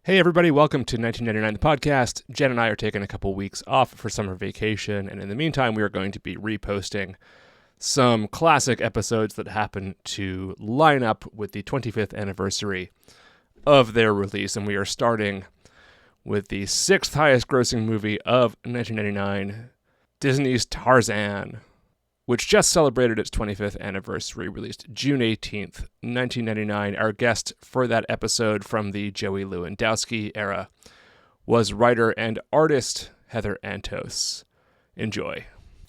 Hey everybody, welcome to 1999 the podcast. Jen and I are taking a couple weeks off for summer vacation, and in the meantime we are going to be reposting some classic episodes that happen to line up with the 25th anniversary of their release, and we are starting with the sixth highest grossing movie of 1999, Disney's Tarzan, which just celebrated its 25th anniversary, released June 18th, 1999. Our guest for that episode from the Joey Lewandowski era was writer and artist Heather Antos. Enjoy.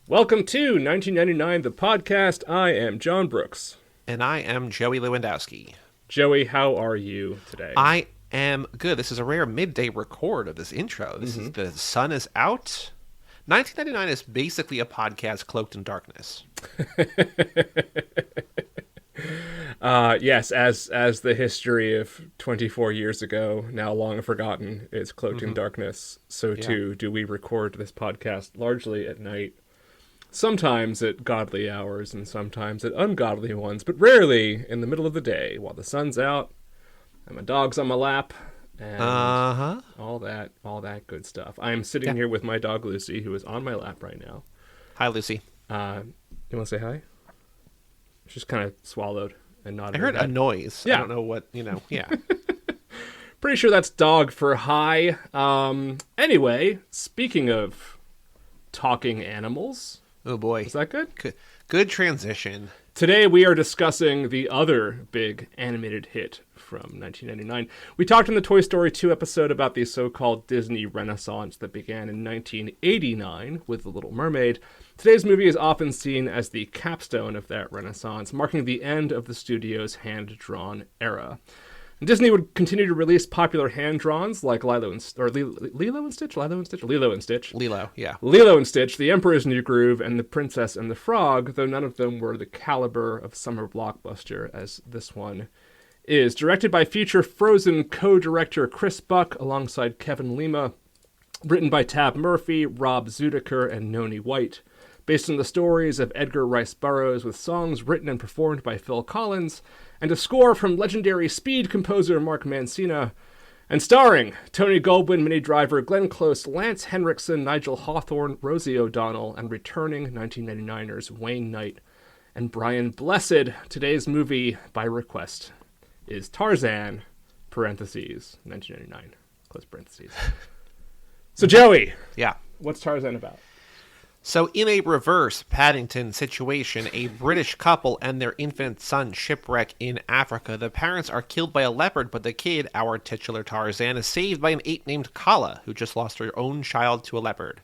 Welcome to 1999, the podcast. I am John Brooks. And I am Joey Lewandowski. Joey, how are you today? I am good. This is a rare midday record of this intro. This is the sun is out. 1999 is basically a podcast cloaked in darkness. Yes, as the history of 24 years ago, now long forgotten, is cloaked in darkness, so too do we record this podcast largely at night, sometimes at godly hours and sometimes at ungodly ones, but rarely in the middle of the day while the sun's out and my dog's on my lap. And all that good stuff. I'm sitting here with my dog Lucy, who is on my lap right now. Hi, Lucy. You want to say hi? She's kind of swallowed and nodded. I heard a noise. Yeah. I don't know what, yeah. Pretty sure that's dog for hi. Anyway, speaking of talking animals. Oh boy. Is that good? Good transition. Today we are discussing the other big animated hit from 1999. We talked in the Toy Story 2 episode about the so-called Disney Renaissance that began in 1989 with The Little Mermaid. Today's movie is often seen as the capstone of that Renaissance, marking the end of the studio's hand-drawn era. And Disney would continue to release popular hand-drawns like Lilo and Stitch, Lilo and Stitch, The Emperor's New Groove, and The Princess and the Frog, though none of them were the caliber of summer blockbuster as this one is. Directed by future Frozen co-director Chris Buck alongside Kevin Lima, written by Tab Murphy, Rob Zudiker, and Noni White. Based on the stories of Edgar Rice Burroughs, with songs written and performed by Phil Collins, and a score from legendary Speed composer Mark Mancina, and starring Tony Goldwyn, Minnie Driver, Glenn Close, Lance Henriksen, Nigel Hawthorne, Rosie O'Donnell, and returning 1999ers Wayne Knight and Brian Blessed. Today's movie, by request, is Tarzan, parentheses, 1999, close parentheses. So, Joey. Yeah. What's Tarzan about? So in a reverse Paddington situation, a British couple and their infant son shipwreck in Africa. The parents are killed by a leopard, but the kid, our titular Tarzan, is saved by an ape named Kala, who just lost her own child to a leopard.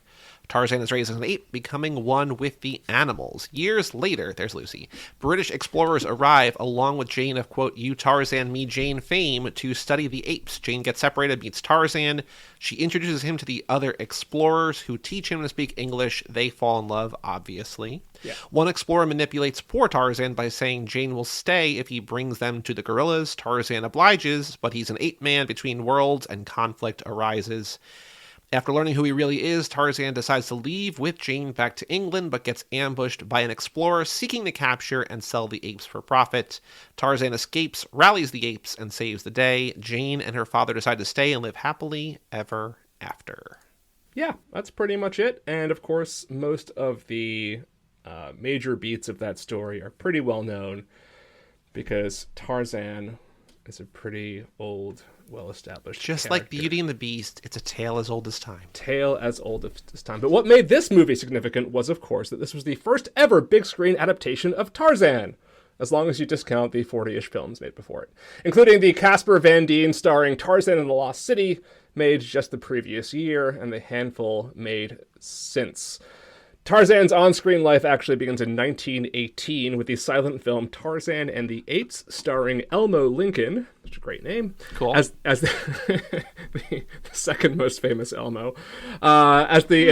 Tarzan is raised as an ape, becoming one with the animals. Years later, there's Lucy, British explorers arrive along with Jane of, quote, "You Tarzan, me Jane" fame to study the apes. Jane gets separated, meets Tarzan. She introduces him to the other explorers who teach him to speak English. They fall in love, obviously. Yeah. One explorer manipulates poor Tarzan by saying Jane will stay if he brings them to the gorillas. Tarzan obliges, but he's an ape man between worlds and conflict arises. After learning who he really is, Tarzan decides to leave with Jane back to England, but gets ambushed by an explorer seeking to capture and sell the apes for profit. Tarzan escapes, rallies the apes, and saves the day. Jane and her father decide to stay and live happily ever after. Yeah, that's pretty much it. And of course, most of the major beats of that story are pretty well known because Tarzan is a pretty old, well-established Just character. like Beauty and the Beast, it's a tale as old as time. Tale as old as time. But what made this movie significant was, of course, that this was the first ever big-screen adaptation of Tarzan, as long as you discount the 40-ish films made before it, including the Casper Van Dien starring Tarzan in the Lost City, made just the previous year, and the handful made since. Tarzan's on-screen life actually begins in 1918 with the silent film Tarzan and the Apes, starring Elmo Lincoln, which is a great name, cool, as the second most famous Elmo, as the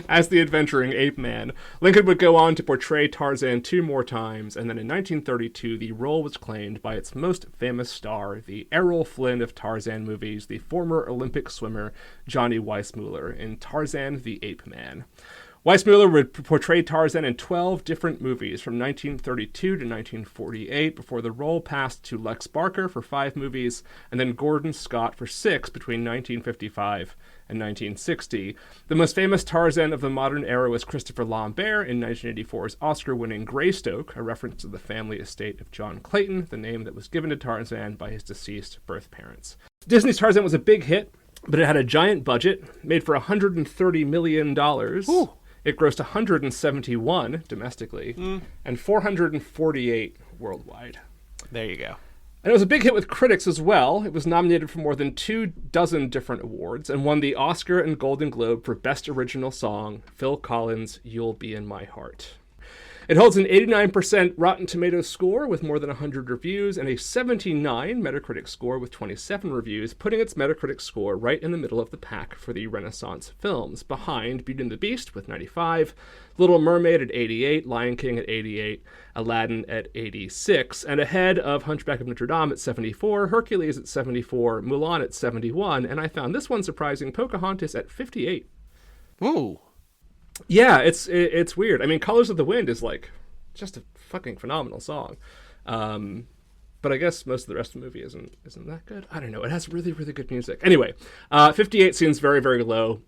as the adventuring ape man. Lincoln would go on to portray Tarzan 2 more times, and then in 1932 the role was claimed by its most famous star, the Errol Flynn of Tarzan movies, the former Olympic swimmer Johnny Weissmuller in Tarzan the Ape Man. Weissmuller would portray Tarzan in 12 different movies from 1932 to 1948 before the role passed to Lex Barker for 5 movies and then Gordon Scott for 6 between 1955 and 1960. The most famous Tarzan of the modern era was Christopher Lambert in 1984's Oscar-winning Greystoke, a reference to the family estate of John Clayton, the name that was given to Tarzan by his deceased birth parents. Disney's Tarzan was a big hit, but it had a giant budget, made for $130 million. Ooh. It grossed 171 domestically and 448 worldwide. There you go. And it was a big hit with critics as well. It was nominated for more than 24 different awards and won the Oscar and Golden Globe for Best Original Song, Phil Collins' You'll Be in My Heart. It holds an 89% Rotten Tomatoes score with more than 100 reviews and a 79 Metacritic score with 27 reviews, putting its Metacritic score right in the middle of the pack for the Renaissance films, behind Beauty and the Beast with 95, Little Mermaid at 88, Lion King at 88, Aladdin at 86, and ahead of Hunchback of Notre Dame at 74, Hercules at 74, Mulan at 71, and I found this one surprising, Pocahontas at 58. Ooh. Yeah, it's weird. I mean, Colors of the Wind is like just a fucking phenomenal song. But I guess most of the rest of the movie isn't that good. I don't know. It has really, really good music. Anyway, 58 seems very, very low.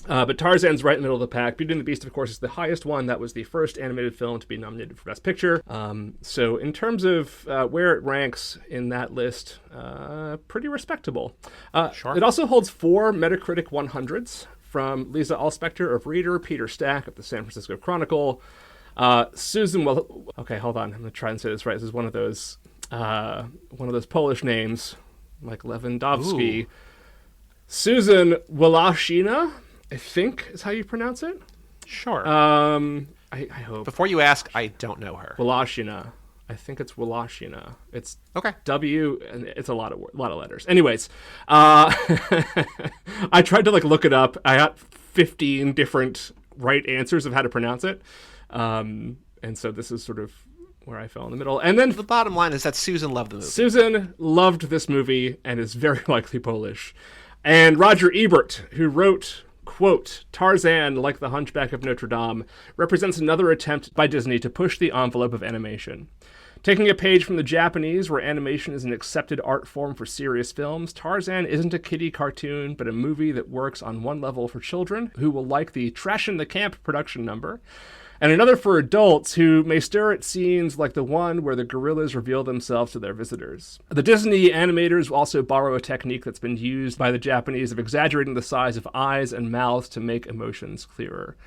But Tarzan's right in the middle of the pack. Beauty and the Beast, of course, is the highest one. That was the first animated film to be nominated for Best Picture. So in terms of where it ranks in that list, pretty respectable. Sure. It also holds 4 Metacritic 100s from Lisa Alspector of Reader, Peter Stack of the San Francisco Chronicle, Susan... Well, okay, hold on. I'm going to try and say this right. This is one of those Polish names, like Lewandowski. Ooh. Susan Woloshina, I think is how you pronounce it. Sure. I hope. Before you ask, I don't know her. Woloshina. I think it's Woloshina. It's okay. W, and it's a lot of letters. Anyways, I tried to look it up. I got 15 different right answers of how to pronounce it, and so this is sort of where I fell in the middle. And then The bottom line is that Susan loved the movie. Susan loved this movie and is very likely Polish. And Roger Ebert, who wrote, quote, Tarzan, like the Hunchback of Notre Dame, represents another attempt by Disney to push the envelope of animation. Taking a page from the Japanese, where animation is an accepted art form for serious films, Tarzan isn't a kiddie cartoon, but a movie that works on one level for children, who will like the Trash in the Camp production number, and another for adults who may stare at scenes like the one where the gorillas reveal themselves to their visitors. The Disney animators also borrow a technique that's been used by the Japanese of exaggerating the size of eyes and mouths to make emotions clearer.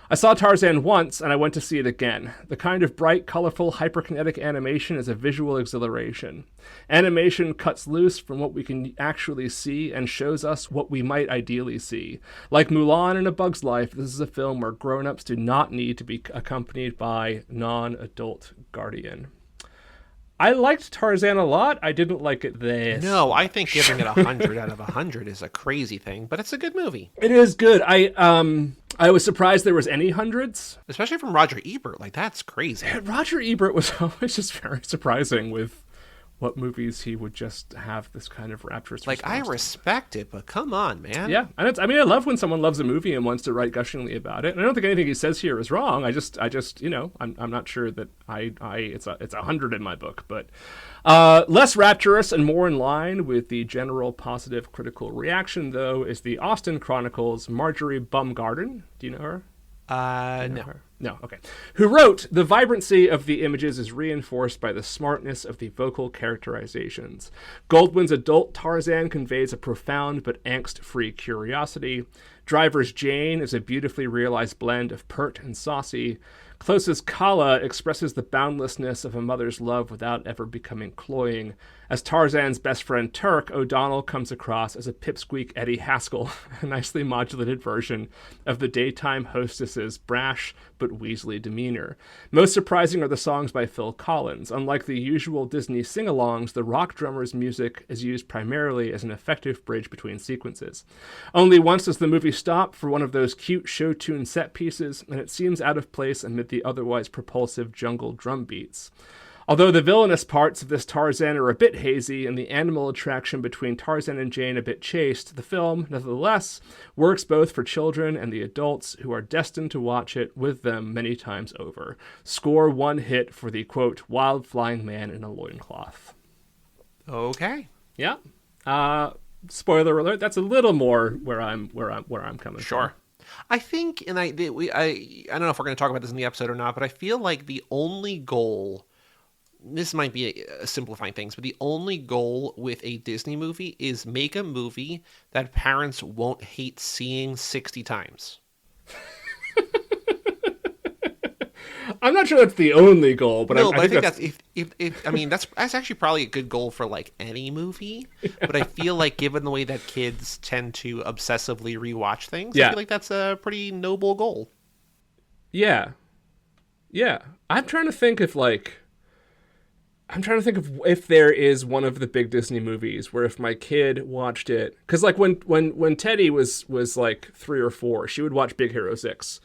I saw Tarzan once, and I went to see it again. The kind of bright, colorful, hyperkinetic animation is a visual exhilaration. Animation cuts loose from what we can actually see and shows us what we might ideally see. Like Mulan and A Bug's Life, this is a film where grown-ups do not need to be accompanied by non-adult guardian. I liked Tarzan a lot. I didn't like it this. No, I think giving it 100 out of 100 is a crazy thing, but it's a good movie. It is good. I was surprised there was any hundreds. Especially from Roger Ebert. Like, that's crazy. Roger Ebert was always just very surprising with what movies he would just have this kind of rapturous response. I respect it, but come on, man. Yeah, and I love when someone loves a movie and wants to write gushingly about it. And I don't think anything he says here is wrong. I just, I'm not sure that it's 100 in my book, but less rapturous and more in line with the general positive critical reaction, though, is the Austin Chronicle's Marjorie Baumgarten. Do you know her? No. No, okay. Who wrote, the vibrancy of the images is reinforced by the smartness of the vocal characterizations. Goldwyn's adult Tarzan conveys a profound but angst-free curiosity. Driver's Jane is a beautifully realized blend of pert and saucy. Close's Kala expresses the boundlessness of a mother's love without ever becoming cloying. As Tarzan's best friend Turk, O'Donnell comes across as a pipsqueak Eddie Haskell, a nicely modulated version of the daytime hostess's brash but Weasley demeanor. Most surprising are the songs by Phil Collins. Unlike the usual Disney sing-alongs, the rock drummer's music is used primarily as an effective bridge between sequences. Only once does the movie stop for one of those cute show tune set pieces, and it seems out of place amid the otherwise propulsive jungle drum beats. Although the villainous parts of this Tarzan are a bit hazy and the animal attraction between Tarzan and Jane a bit chaste, the film, nevertheless, works both for children and the adults who are destined to watch it with them many times over. Score 1 hit for the, quote, wild flying man in a loincloth. Okay. Yeah. Spoiler alert, that's a little more where I'm coming from. Sure. I think, and I don't know if we're going to talk about this in the episode or not, but I feel like the only goal, this might be simplifying things, but the only goal with a Disney movie is make a movie that parents won't hate seeing 60 times. I'm not sure that's the only goal, but I think that's if I mean that's actually probably a good goal for like any movie. Yeah. But I feel like given the way that kids tend to obsessively rewatch things, I feel like that's a pretty noble goal. Yeah. I'm trying to think of if there is one of the big Disney movies where if my kid watched it, because like when Teddy was like 3 or 4, she would watch Big Hero 6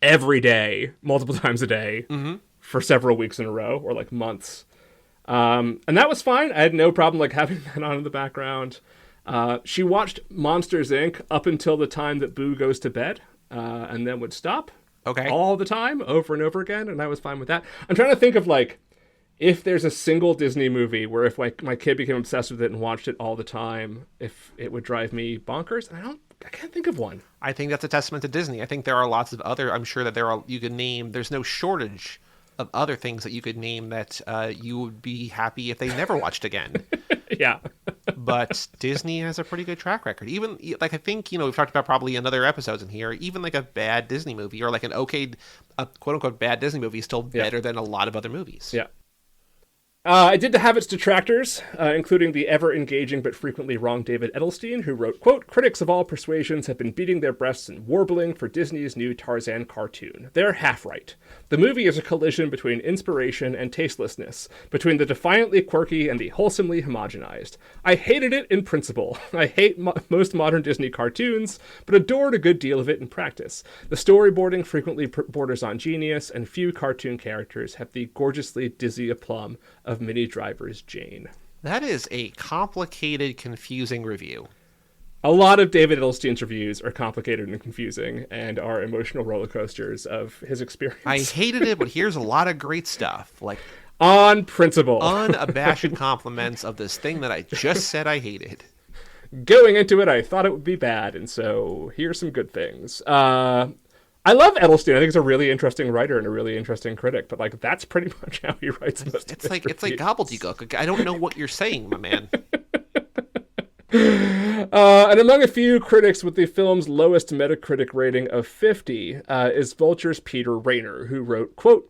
every day, multiple times a day, for several weeks in a row or like months, and that was fine. I had no problem like having that on in the background. She watched Monsters Inc. up until the time that Boo goes to bed, and then would stop. Okay. All the time, over and over again, and I was fine with that. I'm trying to think of like if there's a single Disney movie where if like my kid became obsessed with it and watched it all the time, if it would drive me bonkers. And I can't think of one. I think that's a testament to Disney. I think there are lots of other, I'm sure that you could name, there's no shortage of other things that you could name that you would be happy if they never watched again. Yeah. But Disney has a pretty good track record. Even, like, I think, we've talked about probably in other episodes in here, even like a bad Disney movie or like a quote-unquote bad Disney movie is still better than a lot of other movies. Yeah. I did have its detractors, including the ever-engaging but frequently wrong David Edelstein, who wrote, quote, critics of all persuasions have been beating their breasts and warbling for Disney's new Tarzan cartoon. They're half right. The movie is a collision between inspiration and tastelessness, between the defiantly quirky and the wholesomely homogenized. I hated it in principle. I hate most modern Disney cartoons, but adored a good deal of it in practice. The storyboarding frequently borders on genius, and few cartoon characters have the gorgeously dizzy aplomb of Minnie Driver's Jane. That is a complicated, confusing review. A lot of David Edelstein's reviews are complicated and confusing and are emotional roller coasters of his experience. I hated it, but here's a lot of great stuff. Like, on principle. Unabashed compliments of this thing that I just said I hated. Going into it, I thought it would be bad, and so here's some good things. I love Edelstein. I think he's a really interesting writer and a really interesting critic, but like that's pretty much how he writes most of his reviews. It's like gobbledygook. I don't know what you're saying, my man. And among a few critics with the film's lowest Metacritic rating of 50 is Vulture's Peter Rainer, who wrote, quote,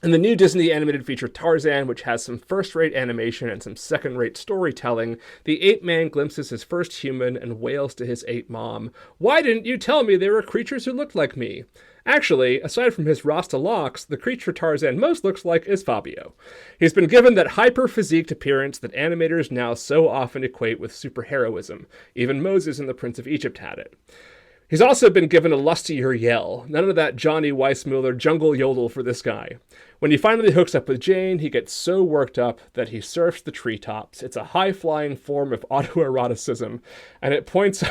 in the new Disney animated feature Tarzan, which has some first-rate animation and some second-rate storytelling, the ape-man glimpses his first human and wails to his ape mom, "Why didn't you tell me there were creatures who looked like me?" Actually, aside from his Rasta locks, the creature Tarzan most looks like is Fabio. He's been given that hyper-physiqued appearance that animators now so often equate with superheroism. Even Moses in The Prince of Egypt had it. He's also been given a lustier yell. None of that Johnny Weissmuller jungle yodel for this guy. When he finally hooks up with Jane, he gets so worked up that he surfs the treetops. It's a high-flying form of autoeroticism, and it points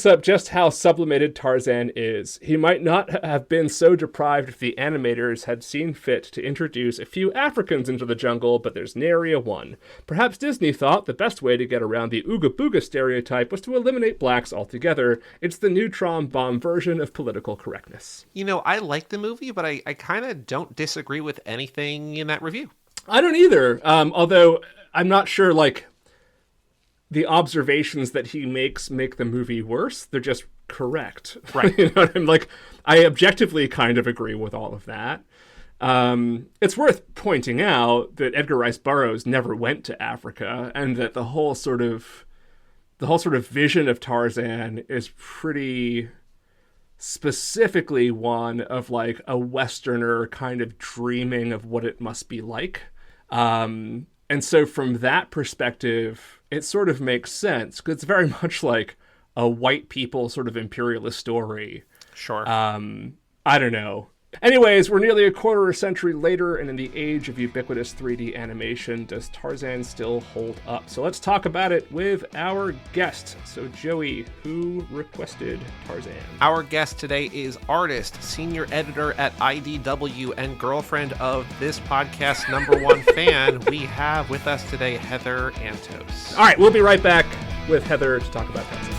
up just how sublimated Tarzan is. He might not have been so deprived if the animators had seen fit to introduce a few Africans into the jungle, but there's nary a one. Perhaps Disney thought the best way to get around the Ooga Booga stereotype was to eliminate blacks altogether. It's the neutron bomb version of political correctness. I like the movie, but I kind of don't disagree with anything in that review. I don't either, although I'm not sure, the observations that he makes make the movie worse. They're just correct. Right. You know what I'm like? I objectively kind of agree with all of that. It's worth pointing out that Edgar Rice Burroughs never went to Africa, and that the whole sort of vision of Tarzan is pretty specifically one of like a Westerner kind of dreaming of what it must be like. And so from that perspective, it sort of makes sense, because it's very much like a white people sort of imperialist story. Sure. I don't know. Anyways, we're nearly a quarter century later, and in the age of ubiquitous 3D animation, does Tarzan still hold up? So let's talk about it with our guest. So Joey, who requested Tarzan? Our guest today is artist, senior editor at IDW, and girlfriend of this podcast #1 fan. We have with us today Heather Antos. All right, we'll be right back with Heather to talk about Tarzan.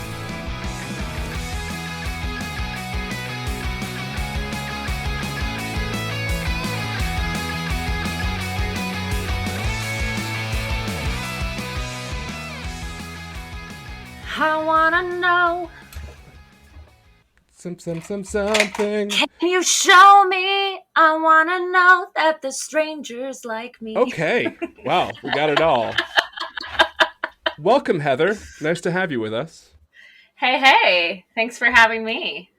I wanna know. Something. Can you show me? I wanna know that the strangers like me. Okay. Wow, we got it all. Welcome, Heather. Nice to have you with us. Hey. Thanks for having me.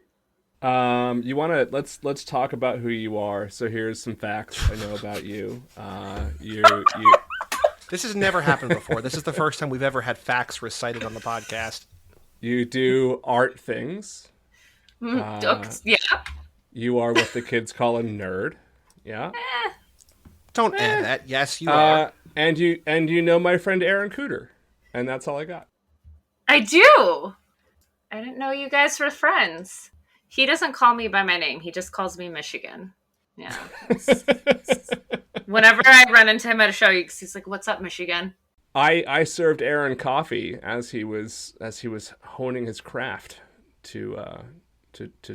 You wanna let's talk about who you are. So here's some facts I know about you. You This has never happened before. This is the first time we've ever had facts recited on the podcast. You do art things. Yeah. You are what the kids call a nerd. Yeah. Don't add that. Yes, you are. And you know my friend Aaron Cooter. And that's all I got. I do. I didn't know you guys were friends. He doesn't call me by my name. He just calls me Michigan. Yeah. Whenever I run into him at a show, he's like, "What's up, Michigan?" I served Aaron coffee as he was honing his craft to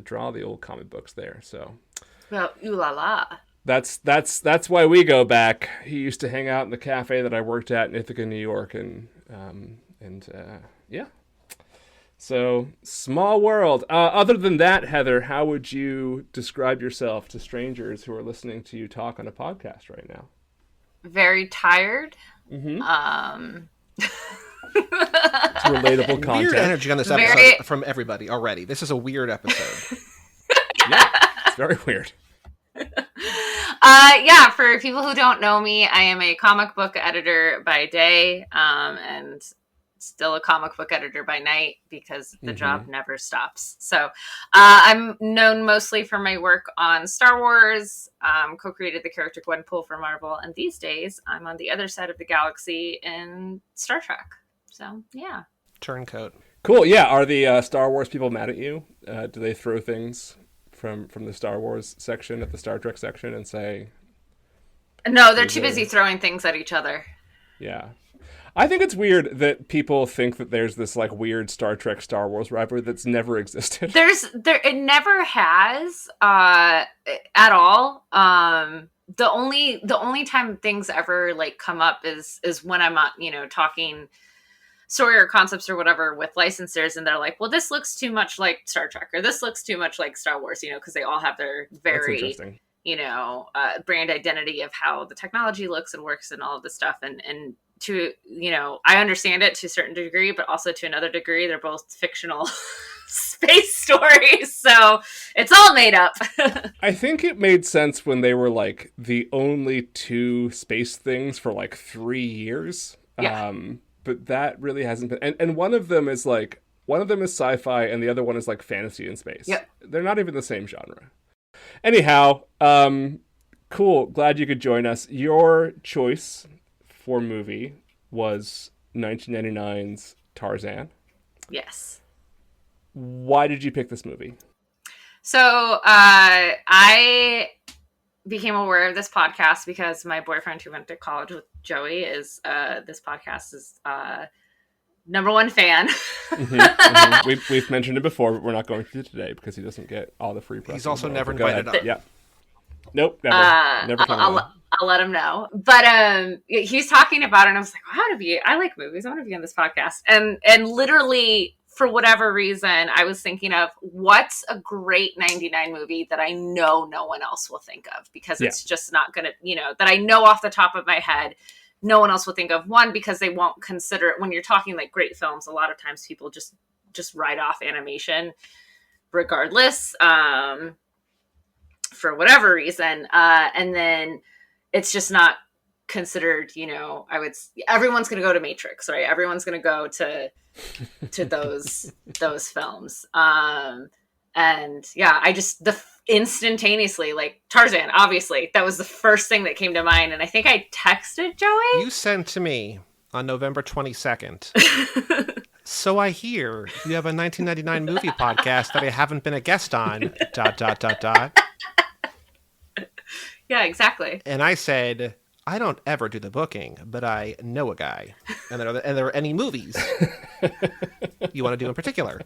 draw the old comic books there. So, Well, ooh la la. That's why we go back. He used to hang out in the cafe that I worked at in Ithaca, New York, and yeah. So, small world. Other than that, Heather, how would you describe yourself to strangers who are listening to you talk on a podcast right now? Very tired. Mm-hmm. It's relatable content. Weird energy on this episode from everybody already. This is a weird episode. Yeah, it's very weird. Yeah, for people who don't know me, I am a comic book editor by day, and still a comic book editor by night because the job never stops. So I'm known mostly for my work on Star Wars, co-created the character Gwenpool for Marvel, and these days I'm on the other side of the galaxy in Star Trek. So yeah. Turncoat. Cool. Yeah. Are the Star Wars people mad at you? Do they throw things from the Star Wars section at the Star Trek section and say... No, they're too busy throwing things at each other. Yeah. I think it's weird that people think that there's this like weird Star Trek Star Wars rivalry that's never existed. It never has at all. The only time things ever like come up is when I'm talking story or concepts or whatever with licensors, and they're like, well, this looks too much like Star Trek, or this looks too much like Star Wars, because they all have their very brand identity of how the technology looks and works and all of this stuff, and to I understand it to a certain degree, but also to another degree they're both fictional space stories, so it's all made up. I think it made sense when they were like the only two space things for like 3 years. Yeah. But that really hasn't been, and one of them is sci-fi and the other one is like fantasy in space. Yep. They're not even the same genre. Anyhow, cool. Glad you could join us. Your choice for movie was 1999's Tarzan. Yes. Why did you pick this movie? So I became aware of this podcast because my boyfriend who went to college with Joey is this podcast is #1 fan. We've mentioned it before, but we're not going to today because he doesn't get all the free press. He's also never invited up. Yeah. Nope, never. I'll let him know. But he's talking about it, and I was like, I like movies. I want to be on this podcast. And literally, for whatever reason, I was thinking of what's a great 99 movie that I know no one else will think of, because it's just not going to, that I know off the top of my head, no one else will think of. One, because they won't consider it when you're talking like great films. A lot of times people just write off animation regardless, for whatever reason. And then it's just not considered, everyone's going to go to Matrix, right? Everyone's going to go to those films. And yeah, instantaneously, like Tarzan, obviously. That was the first thing that came to mind. And I think I texted Joey. You sent to me on November 22nd. So I hear you have a 1999 movie podcast that I haven't been a guest on, ... Yeah, exactly. And I said, I don't ever do the booking, but I know a guy. And there are any movies you want to do in particular.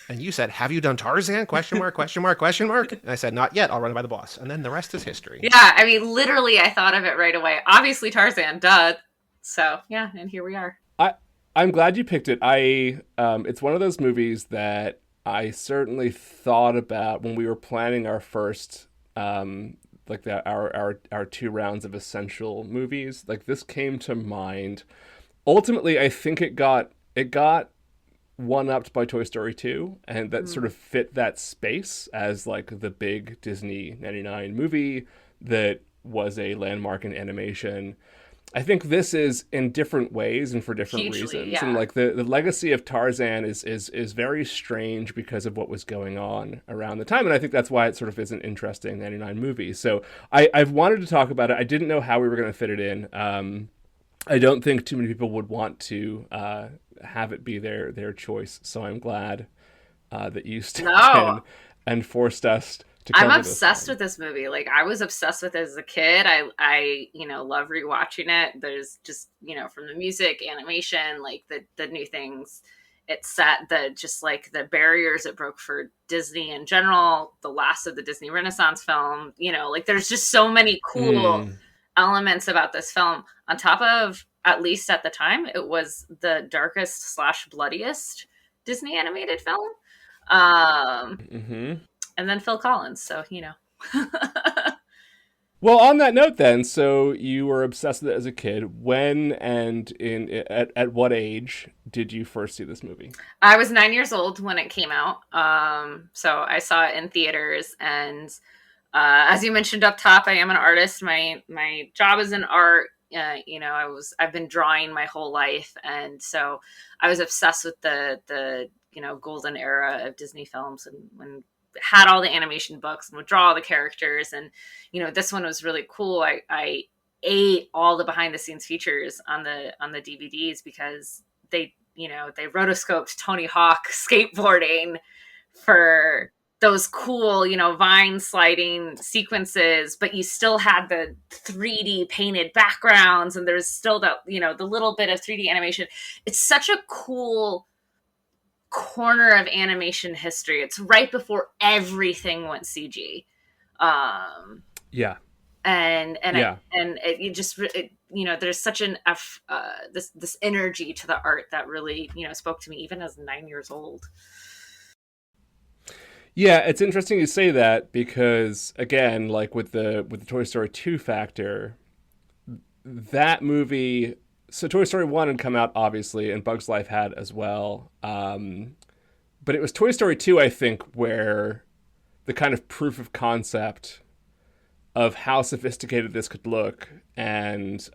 And you said, have you done Tarzan? Question mark, question mark, question mark. And I said, not yet. I'll run it by the boss. And then the rest is history. Yeah, I mean, literally, I thought of it right away. Obviously, Tarzan, duh. So, yeah, and here we are. I'm glad you picked it. It's one of those movies that I certainly thought about when we were planning our first our 2 rounds of essential movies. Like, this came to mind. Ultimately, I think it got one-upped by Toy Story 2, and that sort of fit that space as like the big Disney 99 movie that was a landmark in animation. I think this is in different ways and for different reasons. Yeah. And like the legacy of Tarzan is very strange because of what was going on around the time. And I think that's why it sort of is an interesting 99 movie. So I've wanted to talk about it. I didn't know how we were going to fit it in. I don't think too many people would want to have it be their choice. So I'm glad that you stepped in and forced us. I'm obsessed with this movie. Like, I was obsessed with it as a kid. I love rewatching it. There's just, from the music, animation, like the new things it set, the barriers it broke for Disney in general, the last of the Disney Renaissance film, like there's just so many cool elements about this film, on top of, at least at the time, it was the darkest / bloodiest Disney animated film. And then Phil Collins, so, Well, on that note then, so you were obsessed with it as a kid. When and at what age did you first see this movie? I was 9 years old when it came out. So I saw it in theaters, and as you mentioned up top, I am an artist. My job is in art. I've been drawing my whole life, and so I was obsessed with the golden era of Disney films, and when had all the animation books and would draw all the characters. And, this one was really cool. I ate all the behind the scenes features on the DVDs because they rotoscoped Tony Hawk skateboarding for those cool, vine sliding sequences, but you still had the 3D painted backgrounds, and there's still that, the little bit of 3D animation. It's such a cool corner of animation history. It's right before everything went CG. And there's such an this energy to the art that really spoke to me even as 9 years old. Yeah, it's interesting you say that, because again, like with the Toy Story 2 factor, that movie. So Toy Story 1 had come out, obviously, and Bug's Life had as well. But it was Toy Story 2, I think, where the kind of proof of concept of how sophisticated this could look and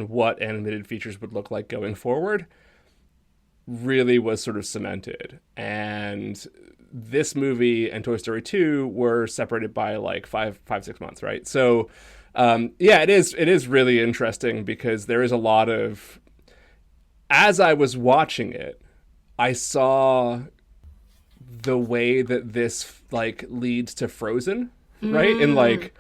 what animated features would look like going forward really was sort of cemented. And this movie and Toy Story 2 were separated by like 5-6 months, right? So it is really interesting, because there is a lot of, as I was watching it, I saw the way that this like leads to Frozen, right? And like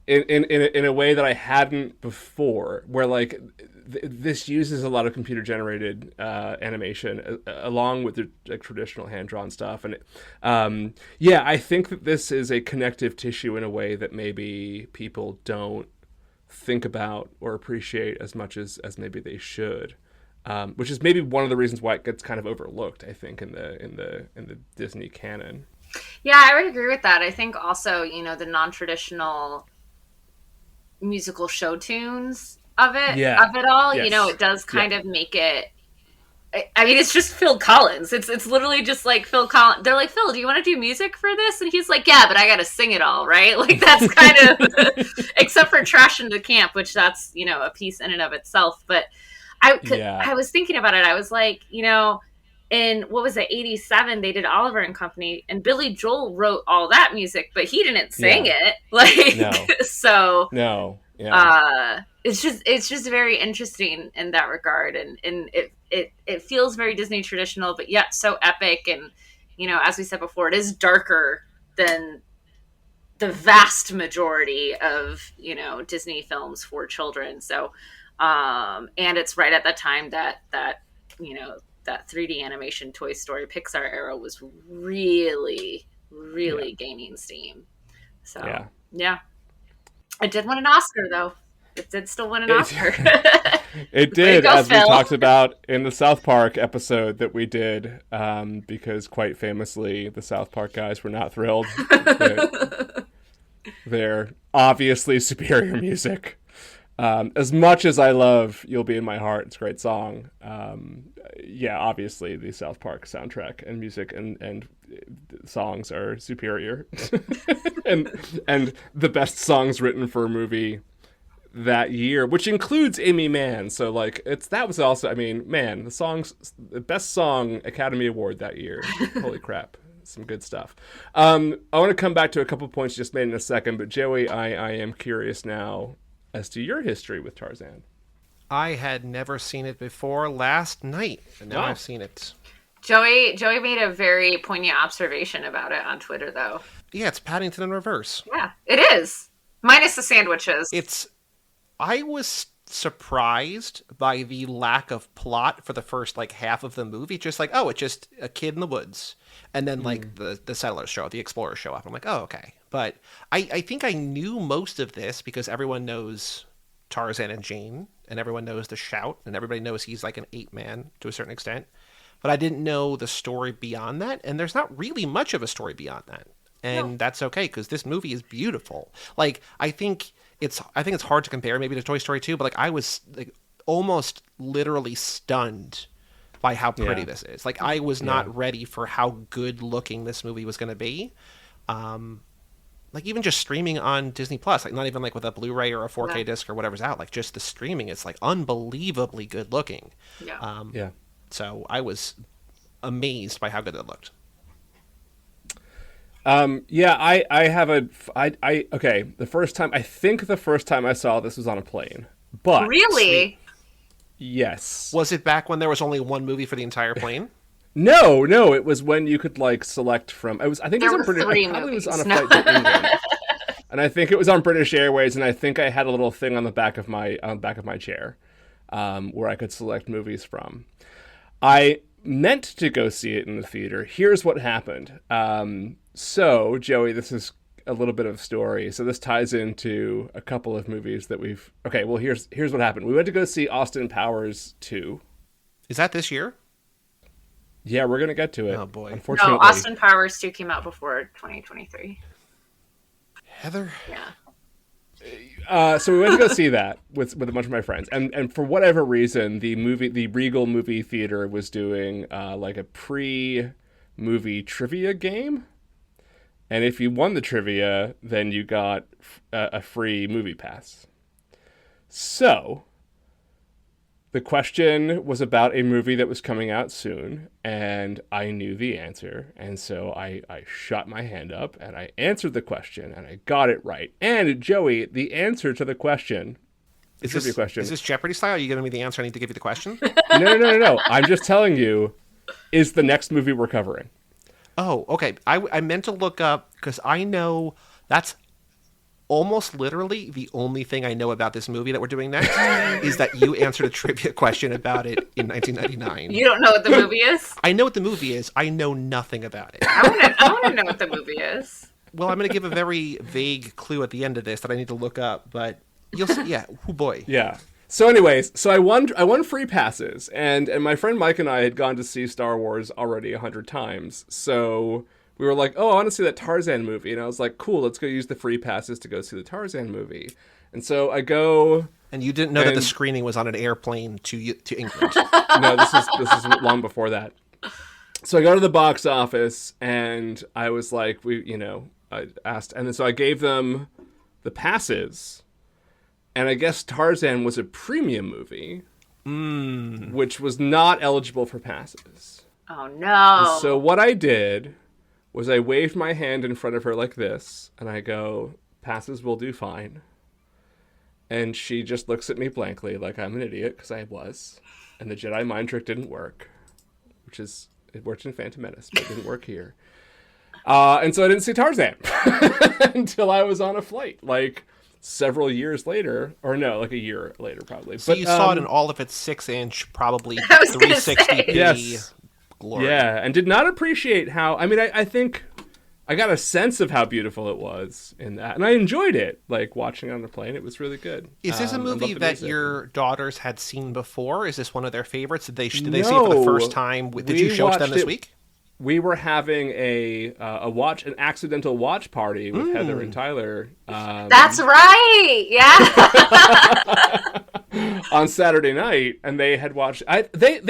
in a way that I hadn't before, where like this uses a lot of computer generated animation along with the like traditional hand drawn stuff. And I think that this is a connective tissue in a way that maybe people don't think about or appreciate as much as maybe they should. Which is maybe one of the reasons why it gets kind of overlooked, I think, in the Disney canon. Yeah, I would agree with that. I think also, the non-traditional musical show tunes of it all, yes. It does kind of make it. I mean, it's just Phil Collins. It's literally just like Phil Collins. They're like, Phil, do you want to do music for this? And he's like, yeah, but I got to sing it all, right? Like, that's kind of, except for Trash into Camp, which that's, a piece in and of itself. But I was thinking about it. I was like, in what was it, 87, they did Oliver and Company, and Billy Joel wrote all that music, but he didn't sing it. Like, No. So No. Yeah. it's just very interesting in that regard, and it feels very Disney traditional, but yet so epic. And as we said before, it is darker than the vast majority of Disney films for children. So and it's right at the time that that 3D animation Toy Story Pixar era was really gaining steam. So yeah. It did win an Oscar, though. It did still win an Oscar. It did, as we talked about in the South Park episode that we did, because quite famously, the South Park guys were not thrilled with their obviously superior music. As much as I love You'll Be in My Heart, it's a great song. Obviously the South Park soundtrack and music and songs are superior. and the best songs written for a movie that year, which includes Amy Mann. So that was also, the best song Academy Award that year. Holy crap. Some good stuff. I want to come back to a couple points you just made in a second, but Joey, I am curious now as to your history with Tarzan. I had never seen it before last night, and now I've seen it. Joey made a very poignant observation about it on Twitter, though. Yeah, it's Paddington in reverse. Yeah, it is. Minus the sandwiches. I was surprised by the lack of plot for the first half of the movie. Just it's just a kid in the woods, and then the settlers show up, the explorers show up. I'm like, oh, okay. But I think I knew most of this because everyone knows Tarzan and Jane, and everyone knows the Shout, and everybody knows he's like an ape man to a certain extent. But I didn't know the story beyond that, and there's not really much of a story beyond that. And that's okay, because this movie is beautiful. I think it's hard to compare maybe to Toy Story 2, but I was almost literally stunned by how pretty this is. I was not ready for how good looking this movie was going to be. Even just streaming on Disney Plus, not even with a Blu-ray or a 4K disc or whatever's out, just the streaming, it's unbelievably good looking. Yeah. So I was amazed by how good it looked. I have the first time I saw this was on a plane, but really, yes. Was it back when there was only one movie for the entire plane? No, it was when you could select from. I think it was on British. I probably was on a flight to England, and I think it was on British Airways, and I think I had a little thing on the back of my chair, where I could select movies from. I meant to go see it in the theater. Here's what happened. So, Joey, this is a little bit of a story. So this ties into a couple of movies that we've... Okay, well, here's what happened. We went to go see Austin Powers 2. Is that this year? Yeah, we're going to get to it. Oh, boy. Unfortunately. No, Austin Powers 2 came out before 2023. Heather? Yeah. So we went to go see that with a bunch of my friends, and for whatever reason, the Regal movie theater was doing a pre-movie trivia game, and if you won the trivia, then you got a free movie pass. So the question was about a movie that was coming out soon, and I knew the answer, and so I shot my hand up, and I answered the question, and I got it right. And, Joey, the answer to the question... Is this Jeopardy style? Are you giving me the answer? I need to give you the question? No. I'm just telling you, is the next movie we're covering. Oh, okay. I meant to look up, because I know that's almost literally the only thing I know about this movie that we're doing next is that you answered a trivia question about it in 1999. You don't know what the movie is? I know what the movie is. I know nothing about it. I want to know what the movie is. Well, I'm going to give a very vague clue at the end of this that I need to look up, but you'll see. Yeah. Oh, boy. Yeah. So anyways, I won free passes, and my friend Mike and I had gone to see Star Wars already 100 times. So we were like, oh, I want to see that Tarzan movie. And I was like, cool, let's go use the free passes to go see the Tarzan movie. And so I go... And you didn't know that the screening was on an airplane to England. No, this is long before that. So I go to the box office, and I was like, I asked, and then so I gave them the passes, and I guess Tarzan was a premium movie, which was not eligible for passes. Oh And so no. what I did was I waved my hand in front of her like this, and I go, "Passes will do fine." And she just looks at me blankly like I'm an idiot, because I was. And the Jedi mind trick didn't work, which is, it worked in Phantom Menace, but it didn't work here. And so I didn't see Tarzan until I was on a flight, like several years later, or no, like a year later probably. So But you saw it in all of its 6-inch, probably I was gonna say. 360p yes, glory. yeah, and did not appreciate how. I mean, I think I got a sense of how beautiful it was in that, and I enjoyed it. Like watching it on the plane, it was really good. Is this a I loved movie the that music. your daughters had seen before? Is this one of their favorites? Did they see it for No. the first time? Did We you show it to them watched this it- week? We were having an accidental watch party with Heather and Tyler. That's right. Yeah. On Saturday night, and they had watched. I think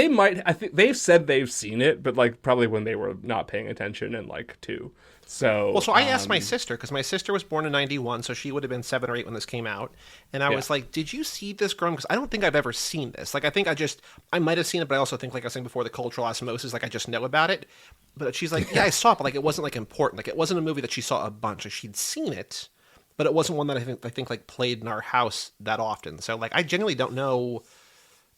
they've said they've seen it, but like probably when they were not paying attention and like two. So Well, so I asked my sister, because my sister was born in 91, so she would have been 7 or 8 when this came out. And I was like, did you see this growing? Because I don't think I've ever seen this. Like, I think I might have seen it, but I also think, like I was saying before, the cultural osmosis, like I just know about it. But she's like, yeah, I saw it, but like it wasn't like important. Like it wasn't a movie that she saw a bunch. Like she'd seen it, but it wasn't one that I think like played in our house that often. So like I genuinely don't know.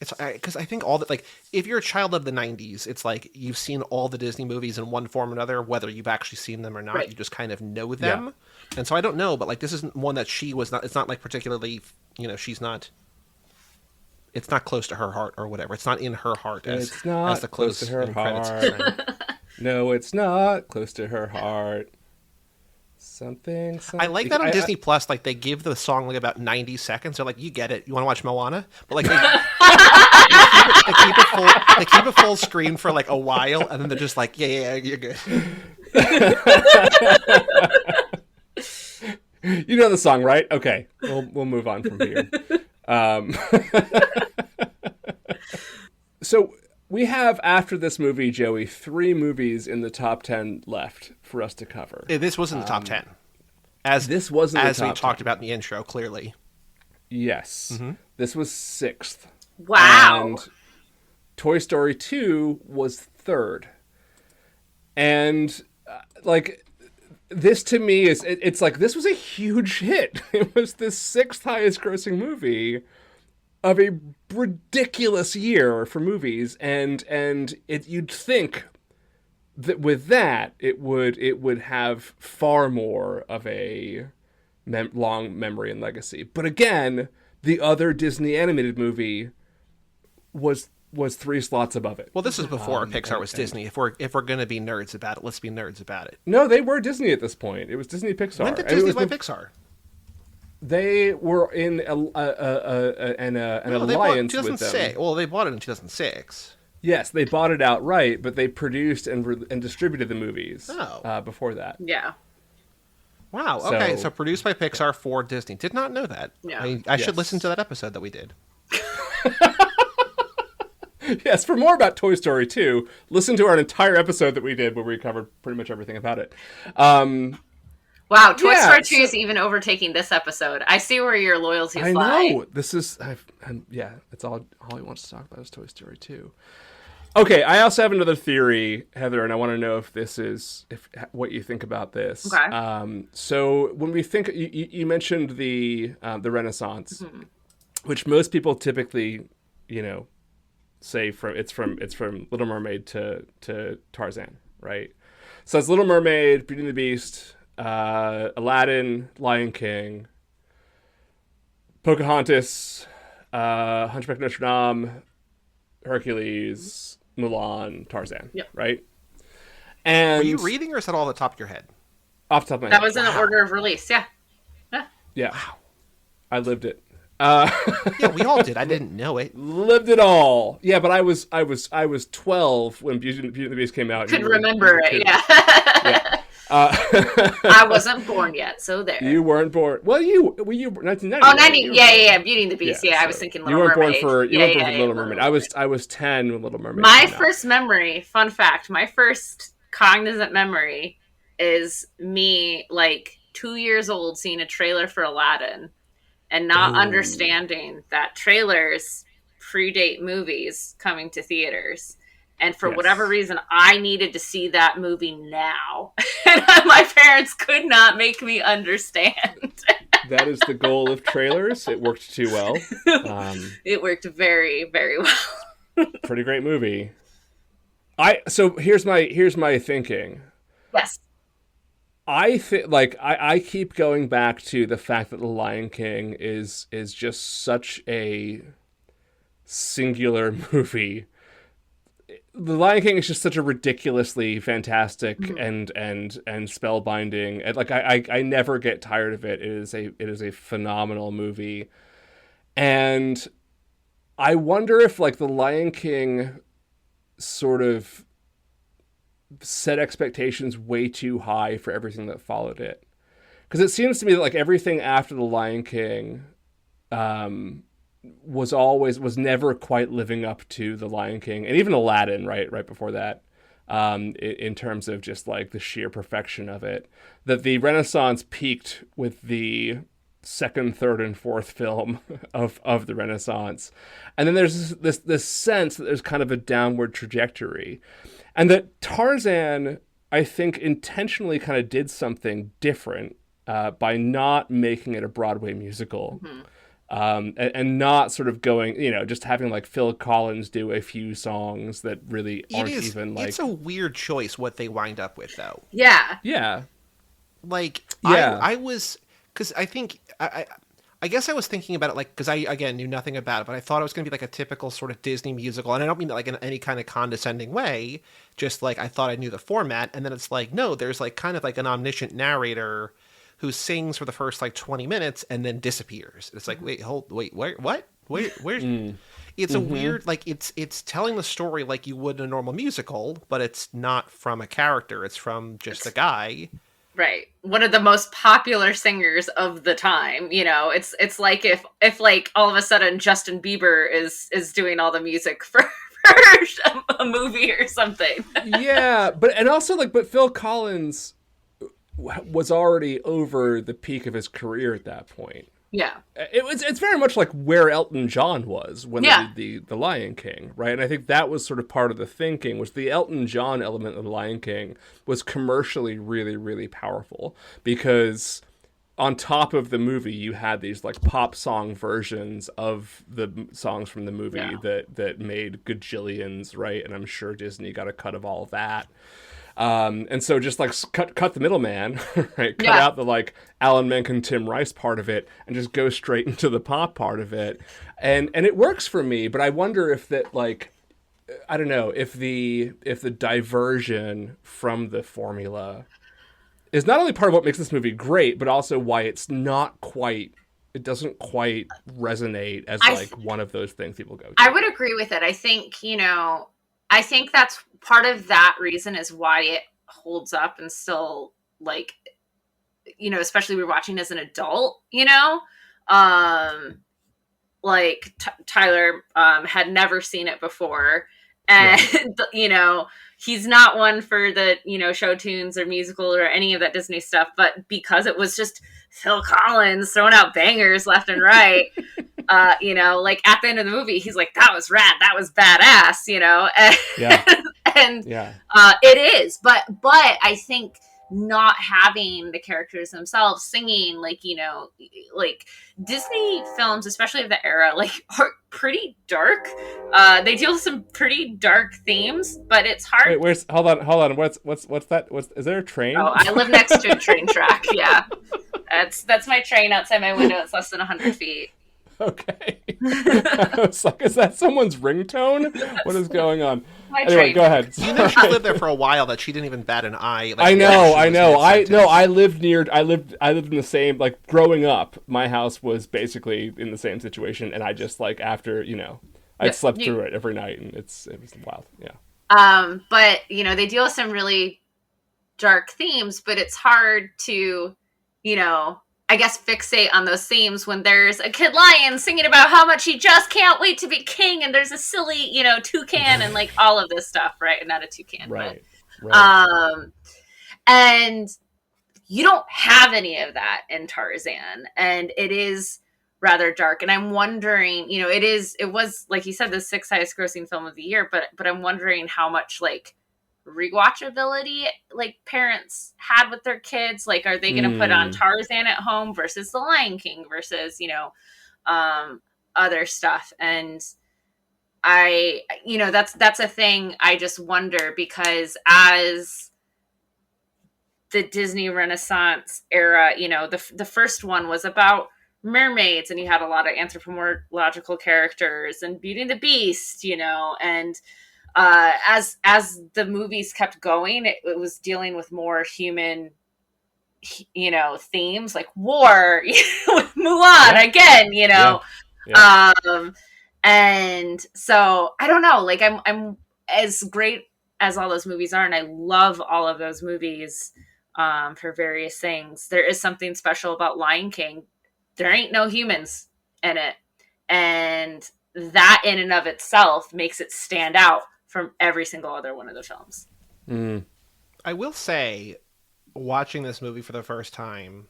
It's because I think all that, like, if you're a child of the 90s, it's like you've seen all the Disney movies in one form or another, whether you've actually seen them or not. Right. You just kind of know them. And so I don't know, but like this isn't one that she was not, it's not like particularly, she's not, it's not close to her heart or whatever. It's not in her heart as, It's not as the close close to her in credits heart. explain. No, it's not close to her heart. Something. I like that on Disney Plus, like they give the song like about 90 seconds. They're like, you get it. You want to watch Moana? But like they keep it full screen for like a while, and then they're just like, yeah, you're good. You know the song, right? Okay, we'll move on from here. So we have, after this movie, Joey, 3 movies in the top 10 left for us to cover. This was in the top 10. As This wasn't the as we top talked 10. about in the intro, clearly. Yes, this was 6th. Wow. And Toy Story 2 was 3rd. And like, this to me is, it's like, this was a huge hit. It was the 6th highest grossing movie of a ridiculous year for movies, and you'd think that with that it would have far more of a long memory and legacy. But again, the other Disney animated movie was 3 slots above it. Well, this is before Pixar was Disney. If we're going to be nerds about it, let's be nerds about it. No, they were Disney at this point. It was Disney Pixar. When did And it Disney was buy the- Pixar? They were in an No, they bought it in alliance with 2006. them. Well, they bought it in 2006. Yes, they bought it outright, but they produced and distributed the movies before that. Yeah. Wow. Okay, So- so produced by Pixar for Disney. Did not know that. Yeah. I should Yes. listen to that episode that we did. Yes, for more about Toy Story 2, listen to our entire episode that we did where we covered pretty much everything about it. Wow. Toy Yeah, Story 2 so- is even overtaking this episode. I see where your loyalties I lie. know. This is, that's all he wants to talk about is Toy Story 2. Okay, I also have another theory, Heather, and I want to know if what you think about this. Okay. So when we think, you mentioned the Renaissance, which most people typically, say it's from Little Mermaid to Tarzan, right? So it's Little Mermaid, Beauty and the Beast, Aladdin, Lion King, Pocahontas, Hunchback of Notre Dame, Hercules, Mulan, Tarzan. Yep. Right? And Were you reading, or is that all at the top of your head? off the top of my That head. was in the order of release. Yeah. Yeah. Wow. I lived it. Yeah, we all did. I didn't know it. Lived it all. Yeah, but I was 12 when Beauty and the Beast came out. Could You were remember a it. kid. Yeah. Yeah. I wasn't born yet, so there. You weren't born. Well, were you 1990? Oh, right? 90. You were Yeah. born. Beauty and the Beast. Yeah, I was so thinking you Little weren't Mermaid. born for Yeah, Little Mermaid. I was 10 when Little Mermaid. My came out. first memory, fun fact, my first cognizant memory is me like 2 years old seeing a trailer for Aladdin and not Ooh. understanding that trailers predate movies coming to theaters. And for Yes. whatever reason, I needed to see that movie now. And my parents could not make me understand. That is the goal of trailers. It worked too well. It worked very, very well. Pretty great movie. So here's my thinking. Yes. I think I keep going back to the fact that The Lion King is just such a singular movie. The Lion King is just such a ridiculously fantastic and spellbinding, and like I never get tired of it. It is a phenomenal movie, and I wonder if like The Lion King sort of set expectations way too high for everything that followed it, because it seems to me that like everything after The Lion King was never quite living up to The Lion King, and even Aladdin right before that, in terms of just like the sheer perfection of it. That the Renaissance peaked with the second, third, and fourth film of the Renaissance, and then there's this sense that there's kind of a downward trajectory, and that Tarzan, I think, intentionally kind of did something different by not making it a Broadway musical. And not sort of going, just having like Phil Collins do a few songs that really aren't even like. It's a weird choice what they wind up with, though. Yeah. Yeah. Like, Yeah. I was, because I think, I guess I was thinking about it, like, because I, again, knew nothing about it, but I thought it was going to be like a typical sort of Disney musical. And I don't mean that like in any kind of condescending way, just like I thought I knew the format. And then it's like, no, there's like kind of like an omniscient narrator who sings for the first like 20 minutes and then disappears. It's like, wait, what? Where's It's a weird, like it's telling the story like you would in a normal musical, but it's not from a character. It's from just a guy. Right. One of the most popular singers of the time, it's like if like all of a sudden Justin Bieber is doing all the music for a movie or something. Yeah, but Phil Collins was already over the peak of his career at that point. Yeah. It's very much like where Elton John was when they did the Lion King, right? And I think that was sort of part of the thinking, was the Elton John element of the Lion King was commercially really, really powerful, because on top of the movie you had these like pop song versions of the songs from the movie that made gajillions, right? And I'm sure Disney got a cut of all of that. And so just like cut the middleman, right? Cut out the like Alan Menken, Tim Rice part of it, and just go straight into the pop part of it, and it works for me. But I wonder if that, like, I don't know, if the diversion from the formula is not only part of what makes this movie great, but also why it doesn't quite resonate as like one of those things people go to. I would agree with it. I think that's part of that reason is why it holds up and still, like, especially we're watching as an adult, like Tyler had never seen it before, and he's not one for the show tunes or musical or any of that Disney stuff, but because it was just Phil Collins throwing out bangers left and right, like at the end of the movie he's like, that was rad, that was badass, and it is, but I think not having the characters themselves singing, like, like Disney films, especially of the era, like, are pretty dark. They deal with some pretty dark themes, but it's hard. Wait, hold on. What's that? Is there a train? Oh, I live next to a train track. Yeah, that's my train outside my window. It's less than 100 feet. Okay. I was like, is that someone's ringtone? What is going on? Anyway, go ahead. You know, she lived there for a while that she didn't even bat an eye. Like, I know. I lived in the same, like, growing up, my house was basically in the same situation, and I just, like, after, I slept through it every night, and it was wild. Yeah. But, they deal with some really dark themes, but it's hard to, I guess, fixate on those themes when there's a kid lion singing about how much he just can't wait to be king, and there's a silly, toucan and like all of this stuff, right? Not a toucan, right. And you don't have any of that in Tarzan, and it is rather dark. And I'm wondering, it was, like you said, the sixth highest grossing film of the year, but I'm wondering how much like rewatchability like parents had with their kids. Like, are they going to put on Tarzan at home versus The Lion King versus, other stuff? And that's a thing I just wonder, because as the Disney Renaissance era, the first one was about mermaids, and you had a lot of anthropomorphical characters, and Beauty and the Beast, and as the movies kept going, it was dealing with more human, themes like war, with Mulan again, Yeah. And so I don't know, like I'm as great as all those movies are, and I love all of those movies for various things. There is something special about Lion King. There ain't no humans in it, and that in and of itself makes it stand out from every single other one of the films. I will say, watching this movie for the first time,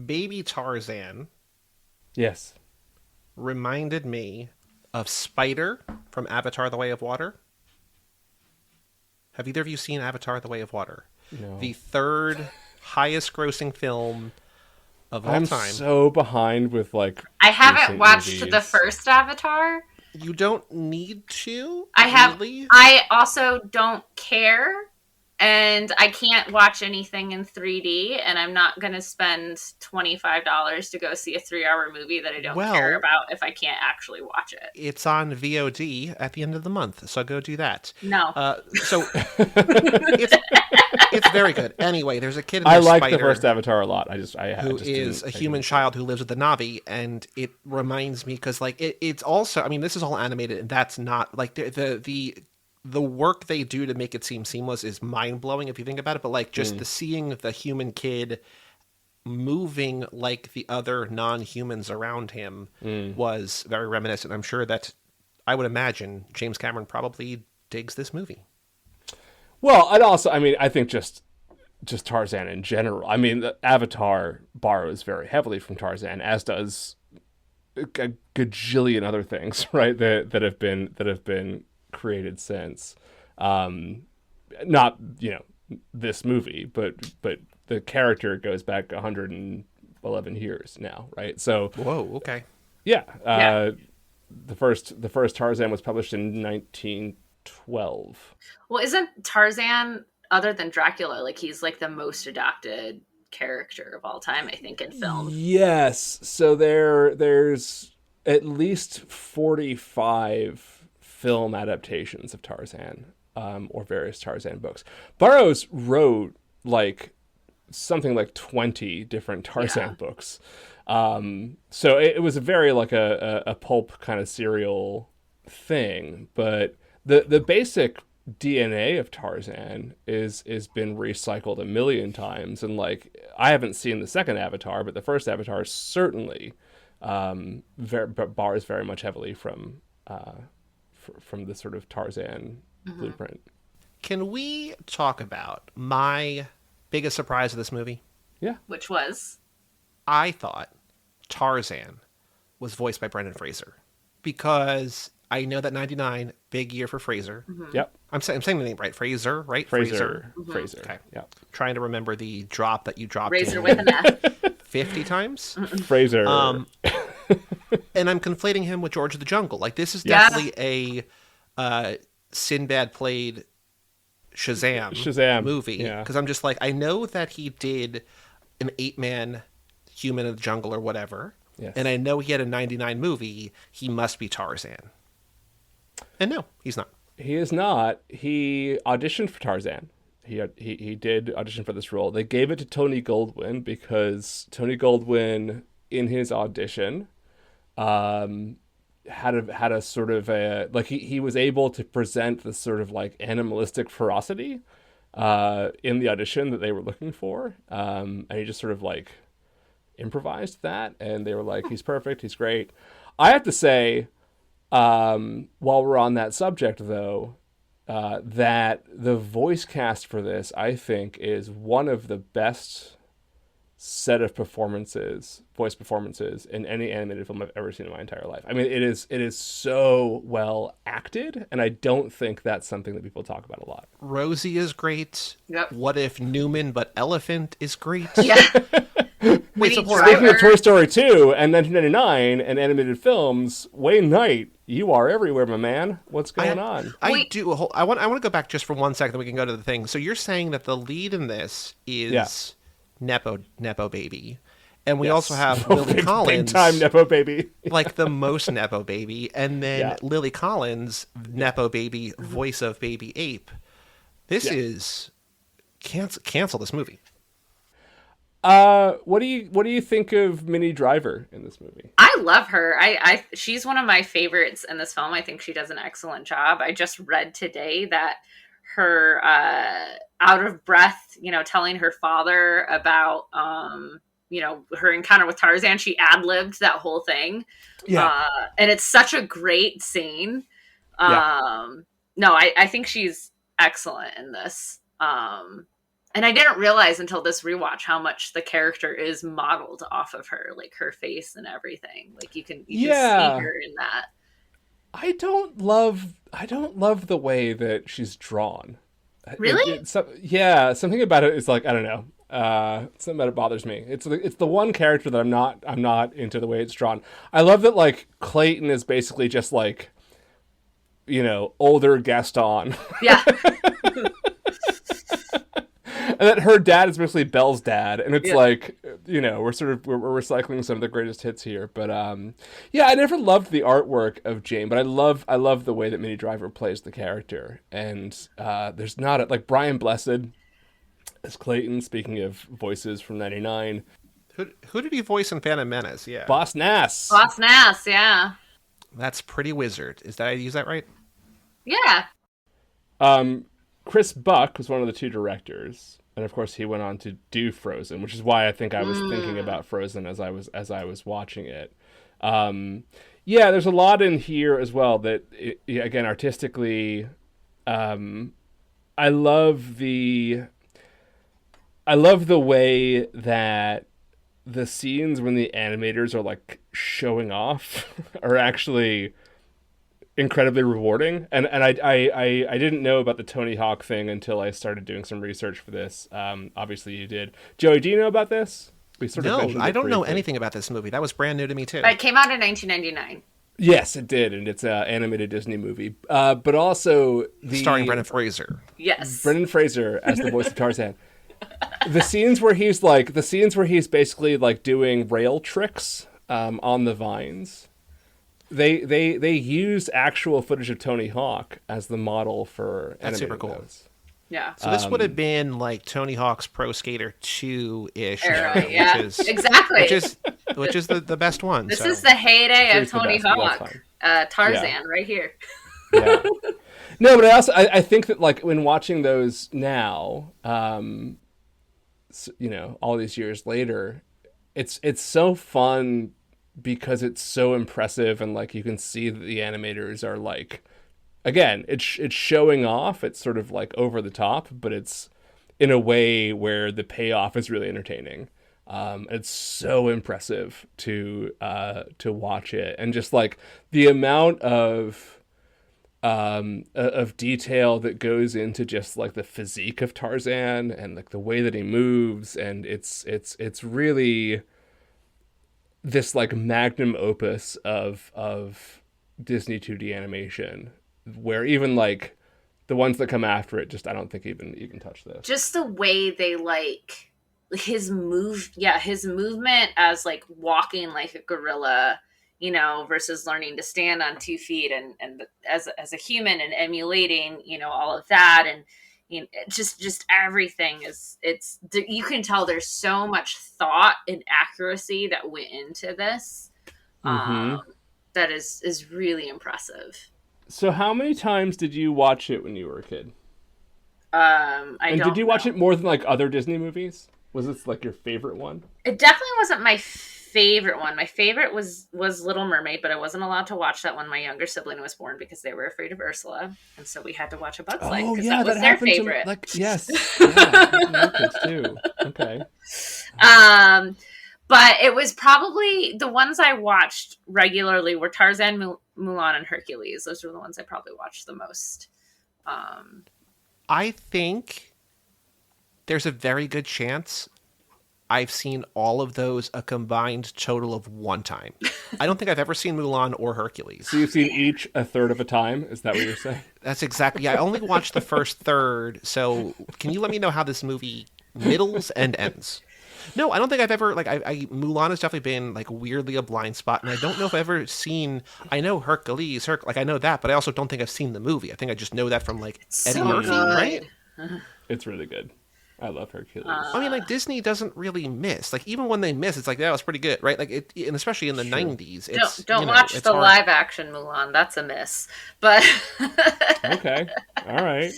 baby Tarzan, yes, reminded me of Spider from Avatar: The Way of Water. Have either of you seen Avatar: The Way of Water? No. The third highest grossing film of all time. I'm so behind with like. I haven't watched the first Avatar. You don't need to. I have. Really? I also don't care, and I can't watch anything in 3D, and I'm not going to spend $25 to go see a 3-hour movie that I don't care about if I can't actually watch it. It's on VOD at the end of the month, so go do that. No. So it's very good. Anyway, there's a kid in there, I like Spider, the first Avatar a lot. Who is a human child who lives with the Na'vi, and it reminds me, because like it's also, I mean, this is all animated, and that's not like the work they do to make it seem seamless is mind-blowing if you think about it, but like just seeing the human kid moving like the other non-humans around him was very reminiscent. I'm sure that, I would imagine, James Cameron probably digs this movie. Well, and also, I mean, I think just Tarzan in general. I mean, the Avatar borrows very heavily from Tarzan, as does a gajillion other things, right? That have been created since. Not this movie, but the character goes back 111 years now, right? So whoa, okay, yeah. The first Tarzan was published in 1912. Well, isn't Tarzan, other than Dracula, like he's like the most adopted character of all time, I think, in film? Yes. So there's at least 45 film adaptations of Tarzan, or various Tarzan books. Burroughs wrote like something like 20 different Tarzan books. So it was a very like a pulp kind of serial thing, but the basic DNA of Tarzan is been recycled a million times, and like I haven't seen the second Avatar, but the first Avatar certainly borrows very much heavily from the sort of Tarzan blueprint. Can we talk about my biggest surprise of this movie? Yeah, which was, I thought Tarzan was voiced by Brendan Fraser, because I know that 99, big year for Fraser. Yep. I'm saying the name right. Fraser, right? Fraser. Okay. Yep. Trying to remember the drop that you dropped Razor in with an F. 50 times. Fraser. And I'm conflating him with George of the Jungle. Like, this is definitely a Sinbad played Shazam movie. Because I'm just like, I know that he did an 8-man human in the jungle or whatever. Yes. And I know he had a 99 movie. He must be Tarzan. And no, he's not. He is not. He auditioned for Tarzan. He did audition for this role. They gave it to Tony Goldwyn because Tony Goldwyn, in his audition, had a sort of a like he was able to present this sort of like animalistic ferocity in the audition that they were looking for, and he just sort of like improvised that, and they were like, he's perfect, he's great. I have to say, while we're on that subject though, that the voice cast for this, I think, is one of the best set of voice performances in any animated film I've ever seen in my entire life. I mean, it is so well acted, and I don't think that's something that people talk about a lot. Rosie is great. Yep. What if Newman but elephant is great? Yeah. Wait, so Speaking of Toy Story 2 and 1999 and animated films, Wayne Knight, you are everywhere, my man. What's going on? I want to go back just for 1 second, then we can go to the thing. So you're saying that the lead in this is Nepo baby. And we also have Lily Collins. Big time Nepo baby. Like the most Nepo baby. And then Lily Collins, Nepo baby, voice of Baby Ape. This is... Cancel this movie. What do you think of Minnie Driver in this movie? I love her. She's one of my favorites in this film. I think she does an excellent job. I just read today that her out of breath, telling her father about her encounter with Tarzan. She ad-libbed that whole thing. Yeah. And it's such a great scene. No, I think she's excellent in this. And I didn't realize until this rewatch how much the character is modeled off of her, like her face and everything. Like you can see her in that. I don't love the way that she's drawn. Really? Something about it is like, I don't know. Something about it bothers me. It's the one character that I'm not into the way it's drawn. I love that like Clayton is basically just like, older Gaston. Yeah. And that her dad is basically Belle's dad, and it's like, we're recycling some of the greatest hits here. But I never loved the artwork of Jane, but I love the way that Minnie Driver plays the character. And there's not like Brian Blessed as Clayton. Speaking of voices from '99, who did he voice in Phantom Menace? Yeah, Boss Nass. Boss Nass, yeah. That's Pretty Wizard. Did I use that right? Yeah. Chris Buck was one of the two directors, and of course he went on to do Frozen, which is why I think I was thinking about Frozen as I was watching it. There's a lot in here as well that again artistically, I love the way that the scenes when the animators are like showing off are actually incredibly rewarding, and I didn't know about the Tony Hawk thing until I started doing some research for this. Obviously you did. Joey, do you know about this? No, I don't know anything about this movie. That was brand new to me too. It came out in 1999. Yes, it did, and it's an animated Disney movie. But also starring Brendan Fraser. Yes, Brendan Fraser as the voice of Tarzan. The scenes where he's basically like doing rail tricks on the vines. They used actual footage of Tony Hawk as the model for that's super cool. Those. Yeah. So this would have been like Tony Hawk's Pro Skater 2-ish era, exactly. Which is the best one. This is the heyday of Tony Hawk. Tarzan right here. Yeah. No, but I think that like when watching those now, all these years later, it's so fun because it's so impressive, and like you can see that the animators are like, again, it's showing off. It's sort of like over the top, but it's in a way where the payoff is really entertaining. It's so impressive to watch it, and just like the amount of detail that goes into just like the physique of Tarzan and like the way that he moves, and it's really this like magnum opus of Disney 2D animation, where even like the ones that come after it just I don't think even touch this. Just the way they like his movement as like walking like a gorilla, versus learning to stand on 2 feet and as a human and emulating, all of that, and just everything you can tell there's so much thought and accuracy that went into this. That is really impressive. So how many times did you watch it when you were a kid? Did you watch it more than like other Disney movies? Was this like your favorite one? It definitely wasn't my favorite one. My favorite was Little Mermaid, but I wasn't allowed to watch that when my younger sibling was born because they were afraid of Ursula, and so we had to watch A Bug's Life because that was their favorite. Yes, yeah, my kids too. Okay. But it was probably the ones I watched regularly were Tarzan, Mulan, and Hercules. Those were the ones I probably watched the most. I think there's a very good chance I've seen all of those a combined total of one time. I don't think I've ever seen Mulan or Hercules. So you've seen each a third of a time? Is that what you're saying? That's exactly. Yeah, I only watched the first third. So can you let me know how this movie middles and ends? No, I don't think I've ever, like, Mulan has definitely been, like, weirdly a blind spot, and I don't know if I've ever seen, I know Hercules, like, I know that, but I also don't think I've seen the movie. I think I just know that from, like, Eddie Murphy, right? It's really good. I love Hercules. I mean, like, Disney doesn't really miss. Like, even when they miss, it's like, that was pretty good, right? Like, and especially in the 90s. It's, don't watch the hard. live action Mulan. That's a miss. But okay. All right.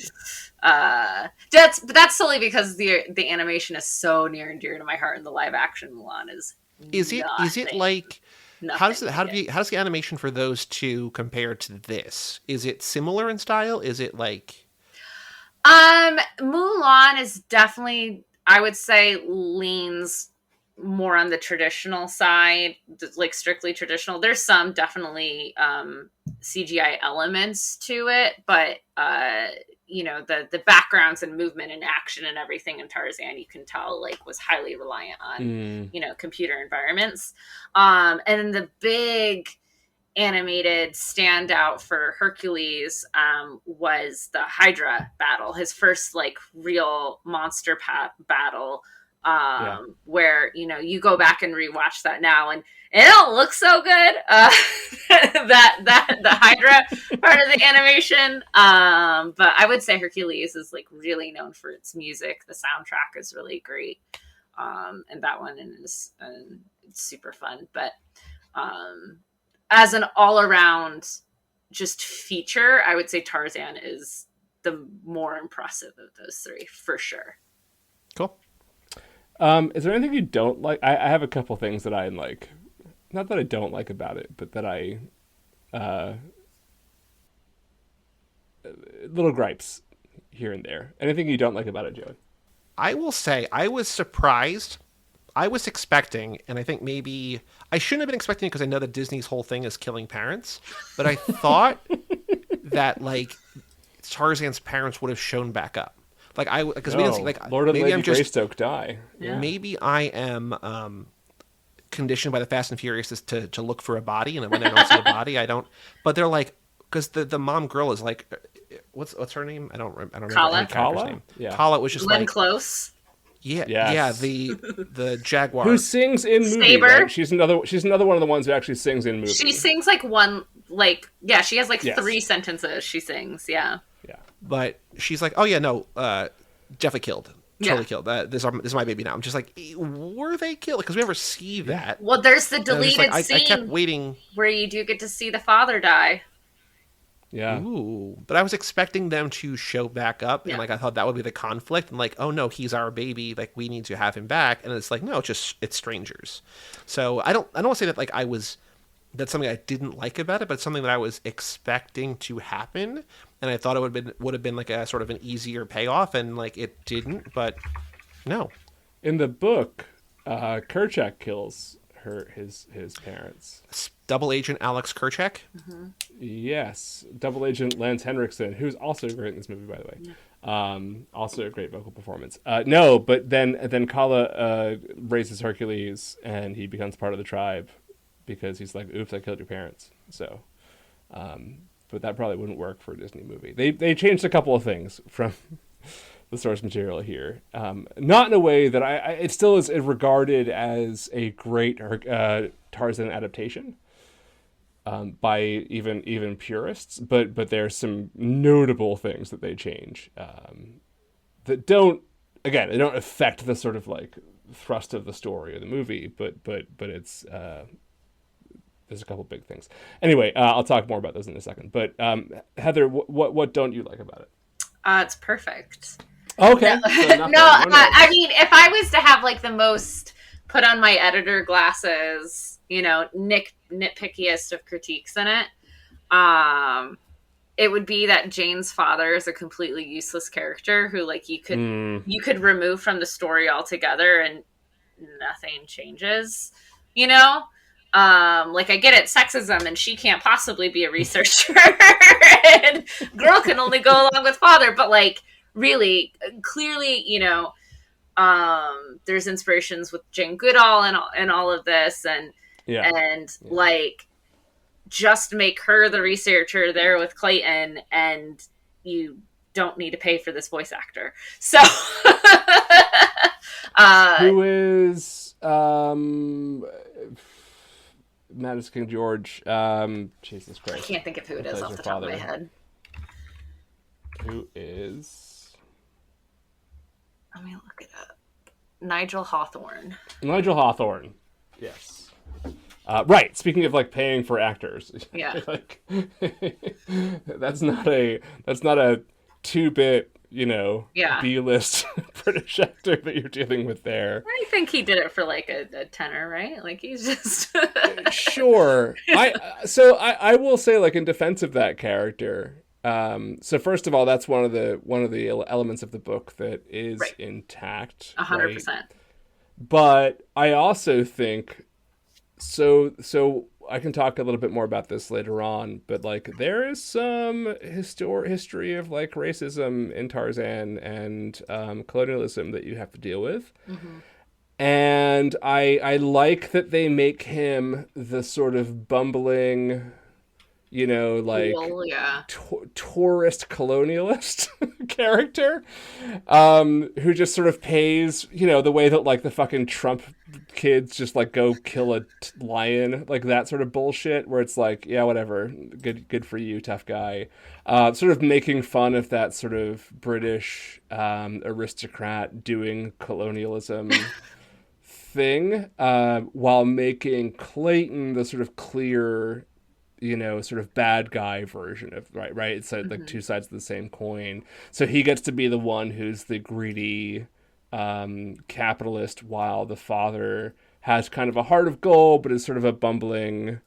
That's solely because the animation is so near and dear to my heart, and the live action Mulan is it like nothing. how does the animation for those two compare to this? Is it similar in style? Is it like Mulan is definitely, I would say, leans more on the traditional side, like strictly traditional. There's some definitely CGI elements to it, but the backgrounds and movement and action and everything in Tarzan, you can tell, like, was highly reliant on computer environments. And then the big animated standout for Hercules was the Hydra battle, his first, like, real monster battle. Where you go back and rewatch that now, and it don't look so good. That the Hydra part of the animation, but I would say Hercules is, like, really known for its music. The soundtrack is really great, and that one is super fun. But as an all-around just feature, I would say Tarzan is the more impressive of those three for sure. Cool. Is there anything you don't like? I have a couple things that I like. Not that I don't like about it, but that I... little gripes here and there. Anything you don't like about it, Joey? I will say, I was surprised. I was expecting, and I think maybe... I shouldn't have been expecting it because I know that Disney's whole thing is killing parents. But I thought that, like, Tarzan's parents would have shown back up. Like, because we didn't see, like, Lord and maybe Lady I'm just Greystoke die. Yeah. Maybe I am conditioned by the Fast and Furious to look for a body, and then when I don't see a body, I don't. But they're like, because the mom girl is like, what's her name? I don't remember. Kala? Name. Yeah. Kala was just Glenn like Close. Yeah, Yes. yeah. The jaguar who sings in movie. Saber? Right? She's another one of the ones who actually sings in movie. She sings like one, like, yeah, she has like 3 sentences she sings. Yeah. Yeah. But she's like, oh yeah, no, definitely killed. Totally killed. This is my baby now. I'm just like, were they killed? Because we never see that. Well, there's the deleted like, scene I kept waiting where you do get to see the father die. Yeah. Ooh, but I was expecting them to show back up, and Yeah. like I thought that would be the conflict, and like, oh no, he's our baby, like we need to have him back, and it's like, no, it's strangers. So I don't want to say that like that's something I didn't like about it, but it's something that I was expecting to happen, and I thought it would have been like a sort of an easier payoff, and like it didn't, but no. In the book, Kerchak kills his parents. Double Agent Alex Kerchak. Mm-hmm. Yes, Double Agent Lance Henriksen, who's also great in this movie, by the way. Yeah. Also a great vocal performance. No, but then Kala raises Hercules, and he becomes part of the tribe because he's like, "Oops, I killed your parents." So, but that probably wouldn't work for a Disney movie. They changed a couple of things from the source material here, not in a way that it still is regarded as a great Tarzan adaptation. By even purists, but there's some notable things that they change that don't affect the sort of like thrust of the story of the movie, but it's there's a couple big things. Anyway, I'll talk more about those in a second. But Heather, what don't you like about it? It's perfect. Okay. No, I mean, if I was to have like the most put on my editor glasses, nitpickiest of critiques in it. It would be that Jane's father is a completely useless character who, like, you could remove from the story altogether and nothing changes, like, I get it, sexism, and she can't possibly be a researcher and girl can only go along with father, but, like, really clearly, there's inspirations with Jane Goodall and all of this, and like, just make her the researcher there with Clayton, and you don't need to pay for this voice actor. So, who is Madison King George? Jesus Christ! I can't think of who it is off the top of my head. Who is? Let me look it up. Nigel Hawthorne. Nigel Hawthorne. Yes. Right. Speaking of, like, paying for actors, yeah, like, that's not a 2-bit, B-list British actor that you're dealing with there. I think he did it for, like, a tenner, right? Like, he's just sure. I will say, like, in defense of that character. So first of all, that's one of the elements of the book that is intact. 100%. Right? But I also think. So I can talk a little bit more about this later on, but, like, there is some history of, like, racism in Tarzan and colonialism that you have to deal with. Mm-hmm. And I like that they make him the sort of bumbling, like, tourist colonialist character, who just sort of pays, the way that, like, the fucking Trump kids just, like, go kill a lion, like, that sort of bullshit, where it's like, yeah, whatever, good for you, tough guy. Sort of making fun of that sort of British aristocrat doing colonialism thing, while making Clayton the sort of clear, sort of bad guy version of, right? It's like two sides of the same coin. So he gets to be the one who's the greedy capitalist, while the father has kind of a heart of gold, but is sort of a bumbling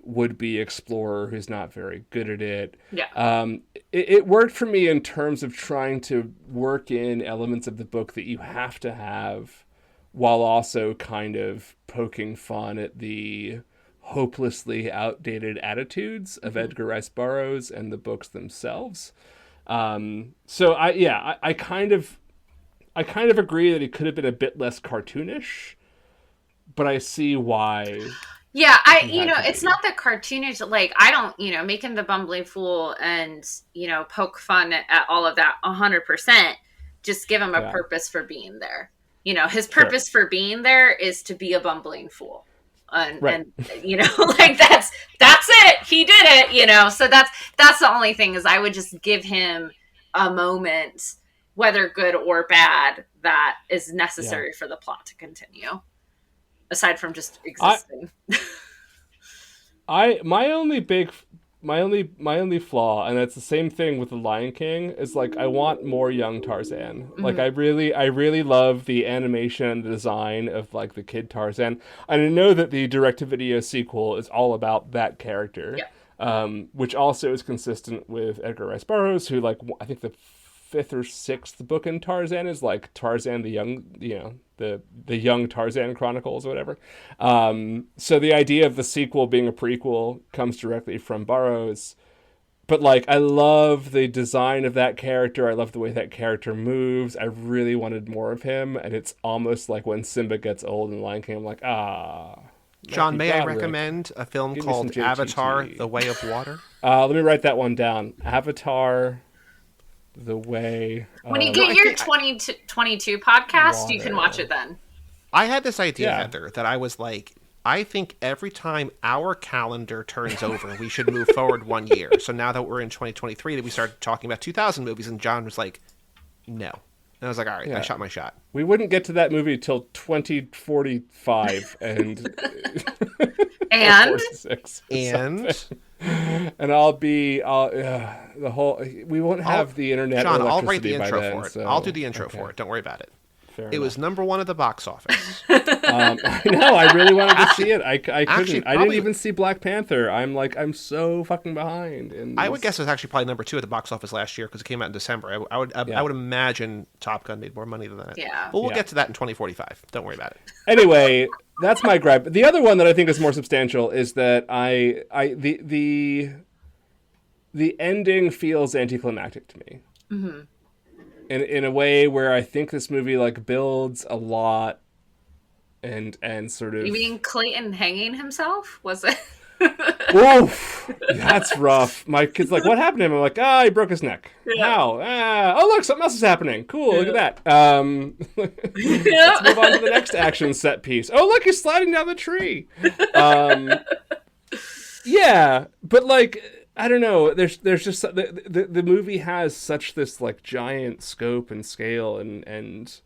would-be explorer who's not very good at it. Yeah. It worked for me in terms of trying to work in elements of the book that you have to have, while also kind of poking fun at the hopelessly outdated attitudes of Edgar Rice Burroughs and the books themselves. So I kind of agree that he could have been a bit less cartoonish, but I see why. Yeah, it's not the cartoonish, like, I don't, make him the bumbling fool and, poke fun at all of that 100%. Just give him a purpose for being there. His purpose for being there is to be a bumbling fool. And like, that's it. He did it, so that's the only thing, is I would just give him a moment, whether good or bad, that is necessary for the plot to continue, aside from just existing. My only flaw, and it's the same thing with The Lion King, is, like, I want more young Tarzan. Mm-hmm. Like, I really love the animation and the design of, like, the kid Tarzan. And I know that the direct-to-video sequel is all about that character, which also is consistent with Edgar Rice Burroughs, who, like, I think the 5th or 6th book in Tarzan is, like, Tarzan the Young, the Young Tarzan Chronicles or whatever. So the idea of the sequel being a prequel comes directly from Burroughs. But, like, I love the design of that character. I love the way that character moves. I really wanted more of him. And it's almost like when Simba gets old in Lion King, I'm like, John, may I recommend a film called Avatar, The Way of Water? Let me write that one down. Avatar, The Way. When you get your 2022 podcast, water. You can watch it then. I had this idea, Heather, that I was like, I think every time our calendar turns over, we should move forward 1 year. So now that we're in 2023, that we started talking about 2000 movies, and John was like, no. And I was like, all right, I shot my shot. We wouldn't get to that movie till 2045 and 46. And we won't have the internet. John, I'll write the intro for it. So, I'll do the intro for it. Don't worry about it. It was number one at the box office. I know. I really wanted to see it. I couldn't. actually, I didn't even see Black Panther. I'm so fucking behind. I would guess it was actually probably number two at the box office last year because it came out in December. I would imagine Top Gun made more money than that. Yeah. But we'll get to that in 2045. Don't worry about it. Anyway, that's my gripe. The other one that I think is more substantial is that the ending feels anticlimactic to me. Mm-hmm. In a way where I think this movie like builds a lot and sort of. You mean Clayton hanging himself? Was it? Oof, that's rough. My kid's like, "What happened to him?" I'm like, he broke his neck." Yeah. How? Oh, look, something else is happening. Cool, look at that. Let's move on to the next action set piece. Oh, look, he's sliding down the tree. Yeah, but like, I don't know. There's just the movie has such this like giant scope and scale, and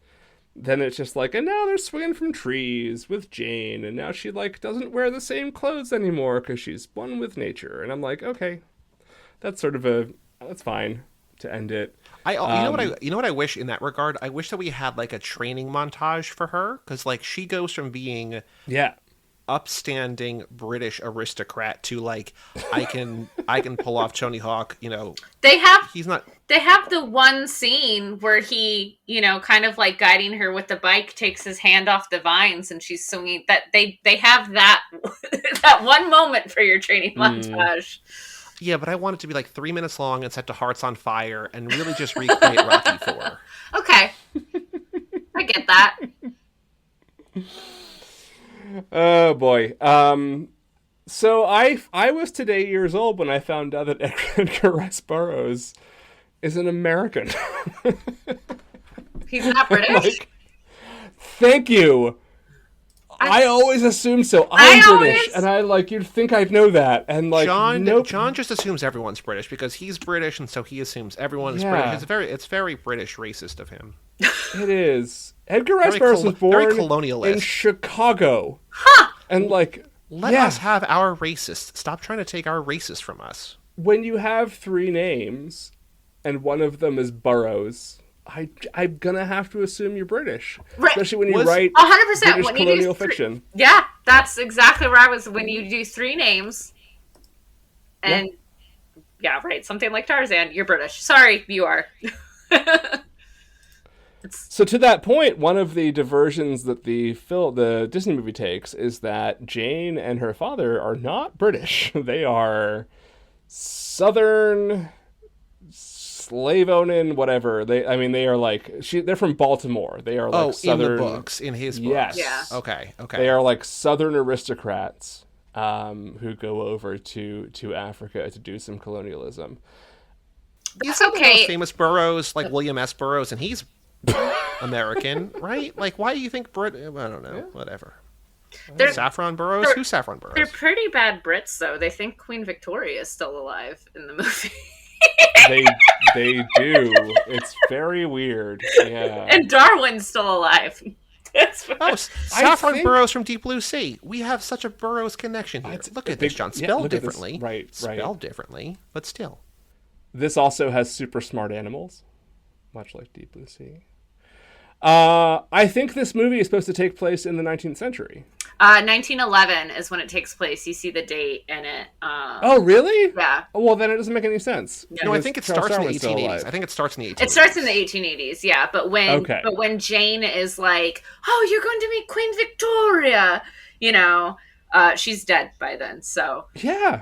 then it's just like, and now they're swinging from trees with Jane, and now she like doesn't wear the same clothes anymore because she's one with nature, and I'm like, okay, that's that's fine to end it. You know what I wish in that regard? I wish that we had like a training montage for her because like she goes from being upstanding British aristocrat to like I can pull off Tony Hawk. You know, they have the one scene where he, you know, kind of like guiding her with the bike, takes his hand off the vines and she's swinging. That they have that that one moment for your training montage. Yeah, but I want it to be like 3 minutes long and set to Hearts on Fire and really just recreate Rocky 4. Okay, I get that. Oh boy. So I was today years old when I found out that Edgar Rice Burroughs is an American. He's not British? Like, thank you. I always assumed so. I'm British, and I like you'd think I'd know that, and like nope. John just assumes everyone's British because he's British, and so he assumes everyone is British. It's very British racist of him. It is. Edgar Rice Burroughs was born in Chicago. Huh. And like, let us have our racist. Stop trying to take our racist from us. When you have three names, and one of them is Burroughs, I'm gonna have to assume you're British, right. Especially when you write 100% British when colonial fiction. Yeah, that's exactly where I was. When you do three names, and right, something like Tarzan, you're British. Sorry, you are. So to that point, one of the diversions that the Disney movie takes is that Jane and her father are not British. They are Southern, slave-owning, whatever. They are like they're from Baltimore. They are like Southern in his books. Yes. Yeah. Okay. They are like Southern aristocrats who go over to Africa to do some colonialism. He's okay. Famous Burroughs, like William S. Burroughs, and he's American, right? Like, why do you think I don't know. Yeah. Whatever. Saffron Burroughs? Who's Saffron Burroughs? They're pretty bad Brits, though. They think Queen Victoria is still alive in the movie. They do. It's very weird. Yeah. And Darwin's still alive. Saffron Burroughs from Deep Blue Sea. We have such a Burroughs connection here. Look at this, John. Spelled differently. Right. Spelled differently, but still. This also has super smart animals, much like Deep Blue Sea. I think this movie is supposed to take place in the 19th century. 1911 is when it takes place. You see the date in it. Oh, really? Yeah. Oh, well, then it doesn't make any sense. No, I think it starts in the 1880s. I think it starts in the 1880s. It starts in the 1880s, yeah. But when Jane is like, "Oh, you're going to meet Queen Victoria," you know, she's dead by then. So yeah.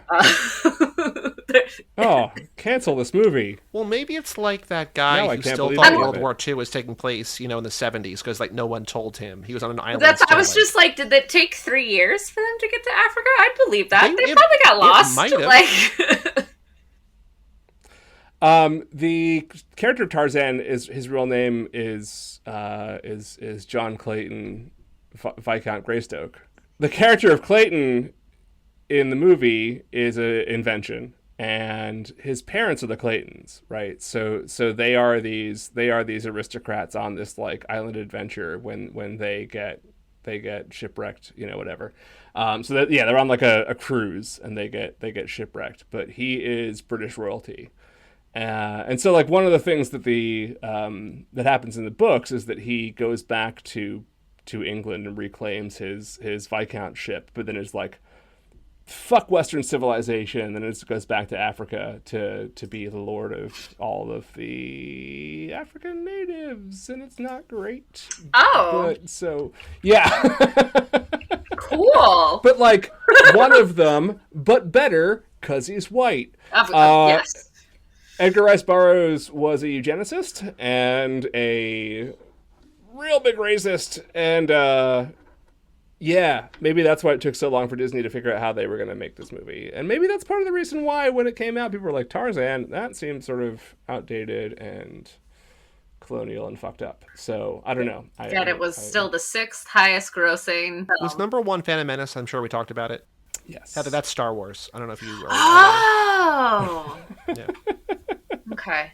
Cancel this movie. Well, maybe it's like that guy who still thought World War II was taking place, in the 70s, because like no one told him he was on an island. I was just like, did it take 3 years for them to get to Africa? I'd believe that. They probably got lost. The character of Tarzan his real name is John Clayton Viscount Greystoke. The character of Clayton in the movie is an invention, and his parents are the Claytons, right? So they are these aristocrats on this like island adventure when they get shipwrecked, whatever. So that they're on like a cruise and they get shipwrecked, but he is British royalty, And so, like, one of the things that that happens in the books is that he goes back to England and reclaims his viscountship, but then is like, fuck Western civilization, and then it goes back to Africa to be the lord of all of the African natives, and it's not great. Oh, But so yeah, cool. but like one of them, but better because he's white. Yes. Edgar Rice Burroughs was a eugenicist and a real big racist, and yeah, maybe that's why it took so long for Disney to figure out how they were going to make this movie. And maybe that's part of the reason why, when it came out, people were like, Tarzan, that seems sort of outdated and colonial and fucked up. So, I don't know. It was still the 6th highest grossing. Was number 1 Phantom Menace? I'm sure we talked about it. Yes. Heather, that's Star Wars. I don't know if you... Oh! Yeah. Okay.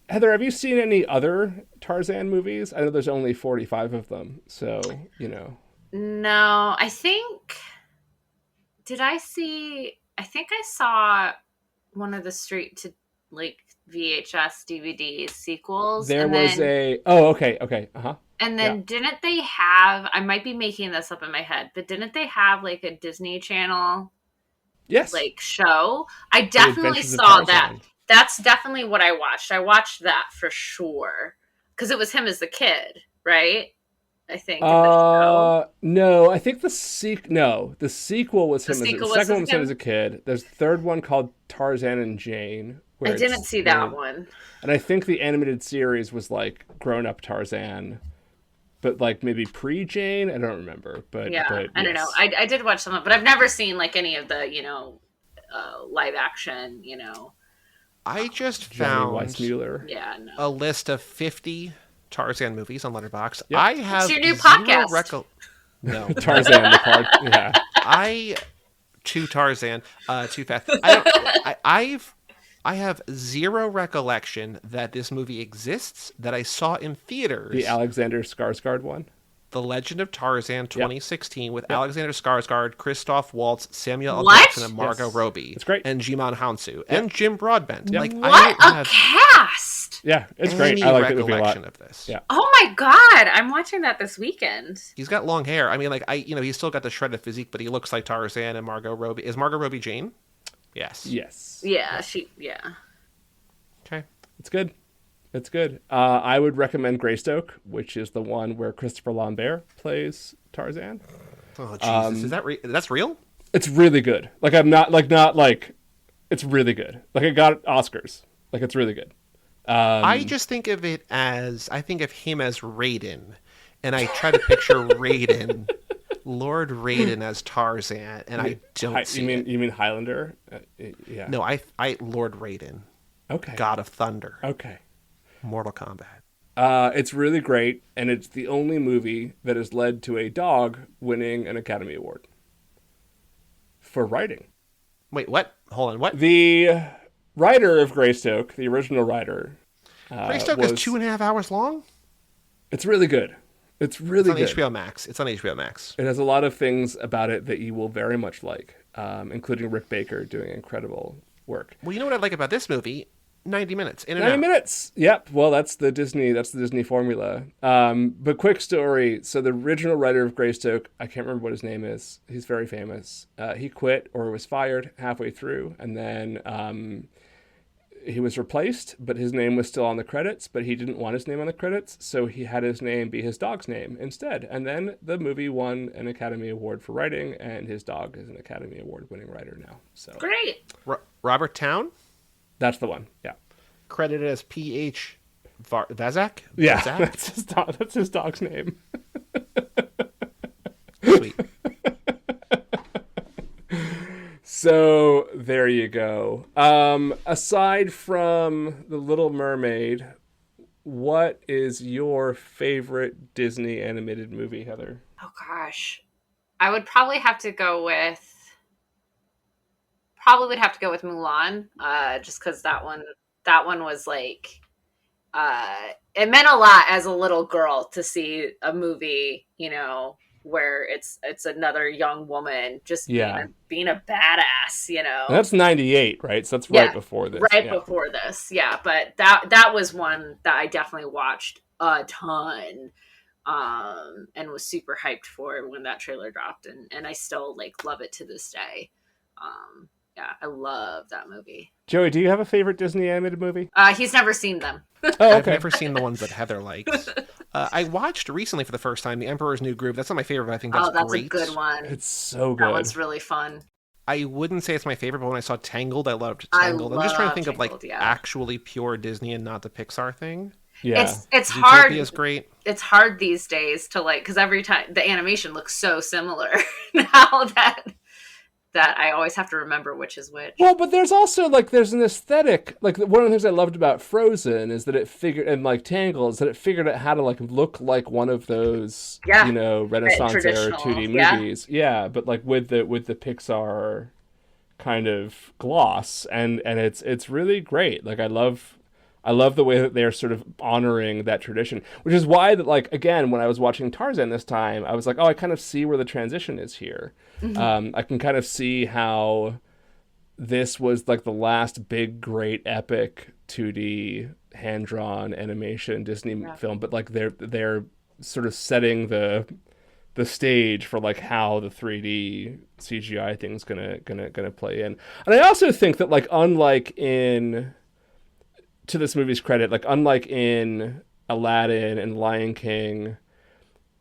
Heather, have you seen any other Tarzan movies? I know there's only 45 of them, so, you know... No, I think I saw one of the straight to like VHS DVD sequels. Okay. Uh-huh. And then didn't they have, I might be making this up in my head, but didn't they have like a Disney Channel like show? I definitely saw that. That's definitely what I watched. I watched that for sure. Because it was him as the kid, right? I think. No, I think the sequel was him. The second one was him as a kid. There's a third one called Tarzan and Jane. I didn't see that one. And I think the animated series was like grown up Tarzan, but like maybe pre Jane. I don't remember, but I don't know. I did watch some of it, but I've never seen like any of the live action. I just found a list of 50 Tarzan movies on Letterboxd. Yep. I have it's your new podcast. No, Tarzan the part. Yeah. Too Tarzan, too fast. I have zero recollection that this movie exists, that I saw in theaters. The Alexander Skarsgård one. The Legend of Tarzan 2016 with Alexander Skarsgård, Christoph Waltz, Samuel L. What? Jackson, and Margot Robbie. It's great. And Jimon Hounsou. And Jim Broadbent. Like, what a cast! Yeah, it's great. I like the movie a lot. Of this. Yeah. Oh my god, I'm watching that this weekend. He's got long hair. I mean, he's still got the shredded physique, but he looks like Tarzan and Margot Robbie. Is Margot Robbie Jane? Yes. Yeah, Okay. It's good. It's good. I would recommend Greystoke, which is the one where Christopher Lambert plays Tarzan. Oh Jesus! Is that that's real? It's really good. Like it's really good. Like it got Oscars. Like it's really good. I just think of him as Raiden, and I try to picture Raiden, Lord Raiden as Tarzan, and I don't see it. You mean Highlander? Yeah. No, I Lord Raiden. Okay. God of Thunder. Okay. Mortal Kombat. It's really great, and it's the only movie that has led to a dog winning an Academy Award for writing. Wait, what? Hold on, what? The writer of Greystoke, the original writer. Greystoke is 2.5 hours long? It's really good. It's on HBO Max. It's on HBO Max. It has a lot of things about it that you will very much like, including Rick Baker doing incredible work. Well, you know what I like about this movie? 90 minutes. 90 minutes. Yep. Well, that's the Disney formula. But quick story. So the original writer of Greystoke, I can't remember what his name is. He's very famous. He quit or was fired halfway through, and then he was replaced, but his name was still on the credits, but he didn't want his name on the credits, so he had his name be his dog's name instead. And then the movie won an Academy Award for writing, and his dog is an Academy Award winning writer now. So great. Robert Towne? That's the one. Yeah. Credited as P.H. Vazak? Yeah, Vazak? that's his dog's name. Sweet. So there you go. Aside from The Little Mermaid, what is your favorite Disney animated movie, Heather? Oh gosh, I would probably have to go with Mulan, just because that one was like, it meant a lot as a little girl to see a movie, where it's another young woman just Yeah. being a badass, you know. And that's 98, right? So that's right before this. Right before this. Yeah, but that was one that I definitely watched a ton. And was super hyped for when that trailer dropped, and I still like love it to this day. Yeah, I love that movie. Joey, do you have a favorite Disney animated movie? He's never seen them. Oh, I've okay. never seen the ones that Heather likes. I watched recently for the first time The Emperor's New Groove. That's not my favorite, but I think that's that's great. a good one. It's so good. That one's really fun. I wouldn't say it's my favorite, but when I saw Tangled, I loved Tangled. I'm just trying to think Tangled, of like actually pure Disney and not the Pixar thing. Yeah. It's hard. Zootopia's great. It's hard these days to like, because every time the animation looks so similar now that I always have to remember which is which. Well, but there's also like there's an aesthetic. Like one of the things I loved about Frozen is that it figured, and like Tangled, is that it figured out how to like look like one of those, you know, Renaissance era 2D movies. Yeah, but like with the Pixar kind of gloss, and it's really great. Like I love the way that they're sort of honoring that tradition, which is why that, like, again, when I was watching Tarzan this time, I was like, oh, I kind of see where the transition is here. Mm-hmm. I can kind of see how this was like the last big, great, epic 2D hand-drawn animation Disney film, but like they're sort of setting the stage for like how the 3D CGI thing's gonna play in. And I also think that, like, unlike in, to this movie's credit, like unlike in Aladdin and Lion King,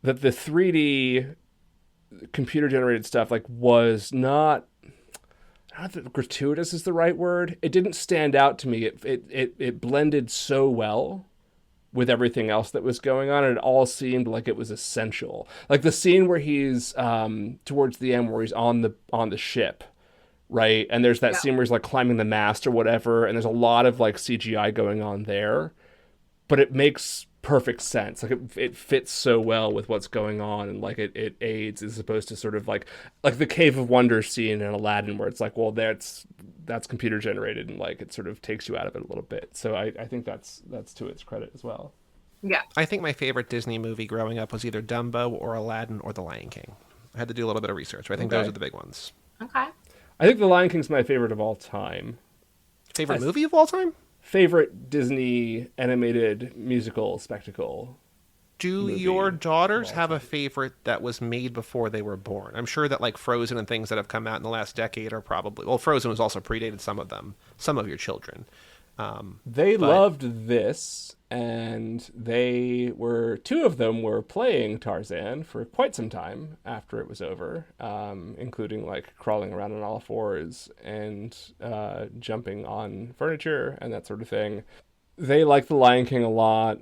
that the 3D computer generated stuff like was not, I don't know if gratuitous is the right word. It didn't stand out to me. It blended so well with everything else that was going on, and it all seemed like it was essential. Like the scene where he's towards the end where he's on the ship, right? And there's that scene where he's like climbing the mast or whatever, and there's a lot of like CGI going on there, but it makes perfect sense. Like it fits so well with what's going on, and like it aids, as opposed to sort of like the Cave of Wonders scene in Aladdin where it's like, well, that's computer generated, and like it sort of takes you out of it a little bit. So I think that's to its credit as well. Yeah. I think my favorite Disney movie growing up was either Dumbo or Aladdin or The Lion King. I had to do a little bit of research, but I think those are the big ones. Okay. I think The Lion King's my favorite of all time. Favorite movie of all time? Favorite Disney animated musical spectacle. Do your daughters have a favorite that was made before they were born? I'm sure that like Frozen and things that have come out in the last decade are probably... Well, Frozen was also predated some of them, some of your children. They loved this, and two of them were playing Tarzan for quite some time after it was over, including like crawling around on all fours and jumping on furniture and that sort of thing. They like The Lion King a lot.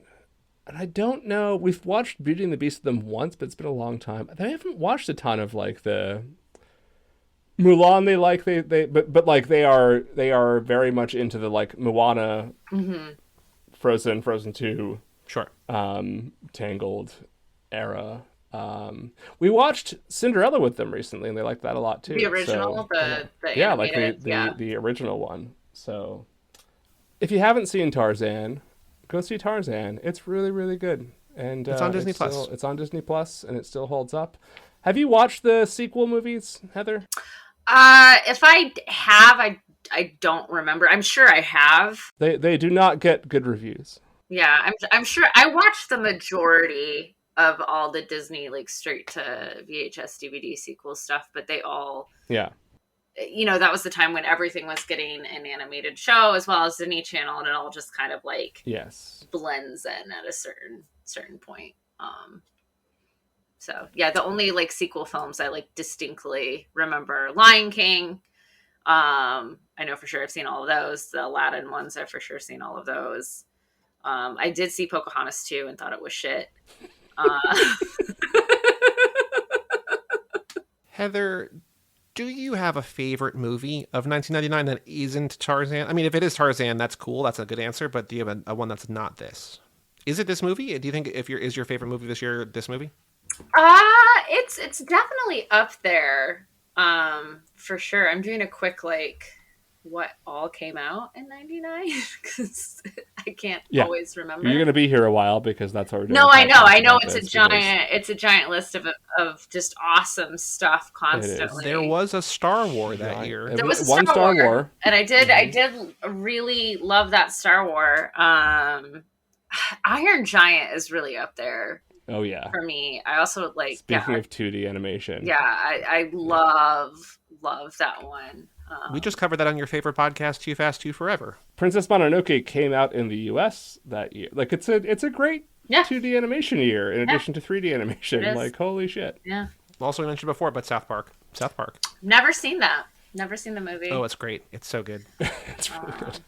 And I don't know, we've watched Beauty and the Beast with them once, but it's been a long time. They haven't watched a ton of like the Mulan. They like but like they are very much into the like Moana, Frozen 2, sure, Tangled era. We watched Cinderella with them recently, and they liked that a lot too. The original, so, the yeah, like animated, the original one. So if you haven't seen Tarzan, go see Tarzan. It's really, really good. And it's on Disney Plus. It's on Disney Plus, and it still holds up. Have you watched the sequel movies, Heather? If I have, I don't remember. I'm sure I have. They do not get good reviews. Yeah, I'm sure I watched the majority of all the Disney like straight to VHS DVD sequel stuff, but they all, you know, that was the time when everything was getting an animated show as well as Disney Channel, and it all just kind of like blends in at a certain point. So yeah, the only like sequel films I like distinctly remember: Lion King. I know for sure I've seen all of those. The Aladdin ones, I've for sure seen all of those. I did see Pocahontas 2 and thought it was shit. Heather, do you have a favorite movie of 1999 that isn't Tarzan? I mean, if it is Tarzan, that's cool. That's a good answer. But do you have a one that's not this? Is it this movie? Do you think is your favorite movie this year this movie? It's definitely up there, for sure. I'm doing a quick like what all came out in 99 because I can't Yeah. always remember. You're going to be here a while because that's what we're doing. No, I know. It's It's a giant list of just awesome stuff constantly. There was a Star Wars that year. There was one Star Wars, and I did really love that Star Wars. Iron Giant is really up there. Oh yeah, for me. I also like. Speaking of 2D animation, yeah, I love that one. We just covered that on your favorite podcast, Too Fast, Too Forever. Princess Mononoke came out in the U.S. that year. Like it's a great 2D animation year in addition to 3D animation. Like holy shit. Yeah. Also we mentioned before, but South Park. Never seen that. Never seen the movie. Oh, it's great. It's so good. It's really good.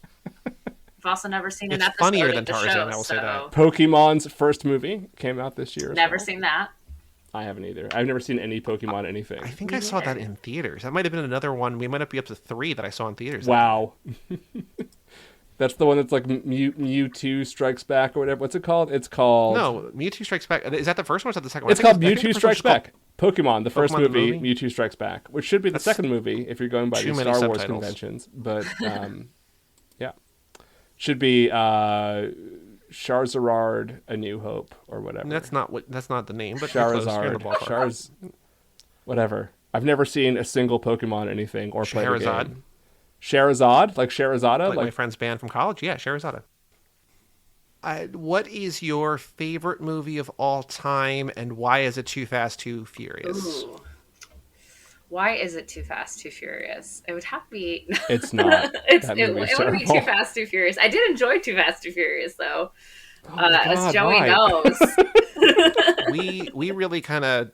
I've also never seen an it's episode funnier of than the Tarzan, show, I will say that. Pokemon's first movie came out this year. Never seen that. I haven't either. I've never seen any Pokemon anything. I think I saw that in theaters. That might have been another one. We might be up to 3 that I saw in theaters. Wow. That's the one that's like Mewtwo Strikes Back or whatever. What's it called? It's called... No, Mewtwo Strikes Back. Is that the first one or is that the second one? It's called Mewtwo Strikes Back. Pokemon, the first Pokemon movie, Mewtwo Strikes Back, which should be the second movie if you're going by the Star Wars conventions. But, yeah. Should be Charizard, A New Hope, or whatever. That's not the name, but Charizard. Whatever. I've never seen a single Pokemon anything or played a game. Charizard? Like Charizada? Like my friend's band from college? Yeah, Charizada. What is your favorite movie of all time, and why is it Too Fast, Too Furious? Ooh. Why is it Too Fast, Too Furious? It would have to be... It's not. It would be Too Fast, Too Furious. I did enjoy Too Fast, Too Furious, though. As Joey knows. We really kind of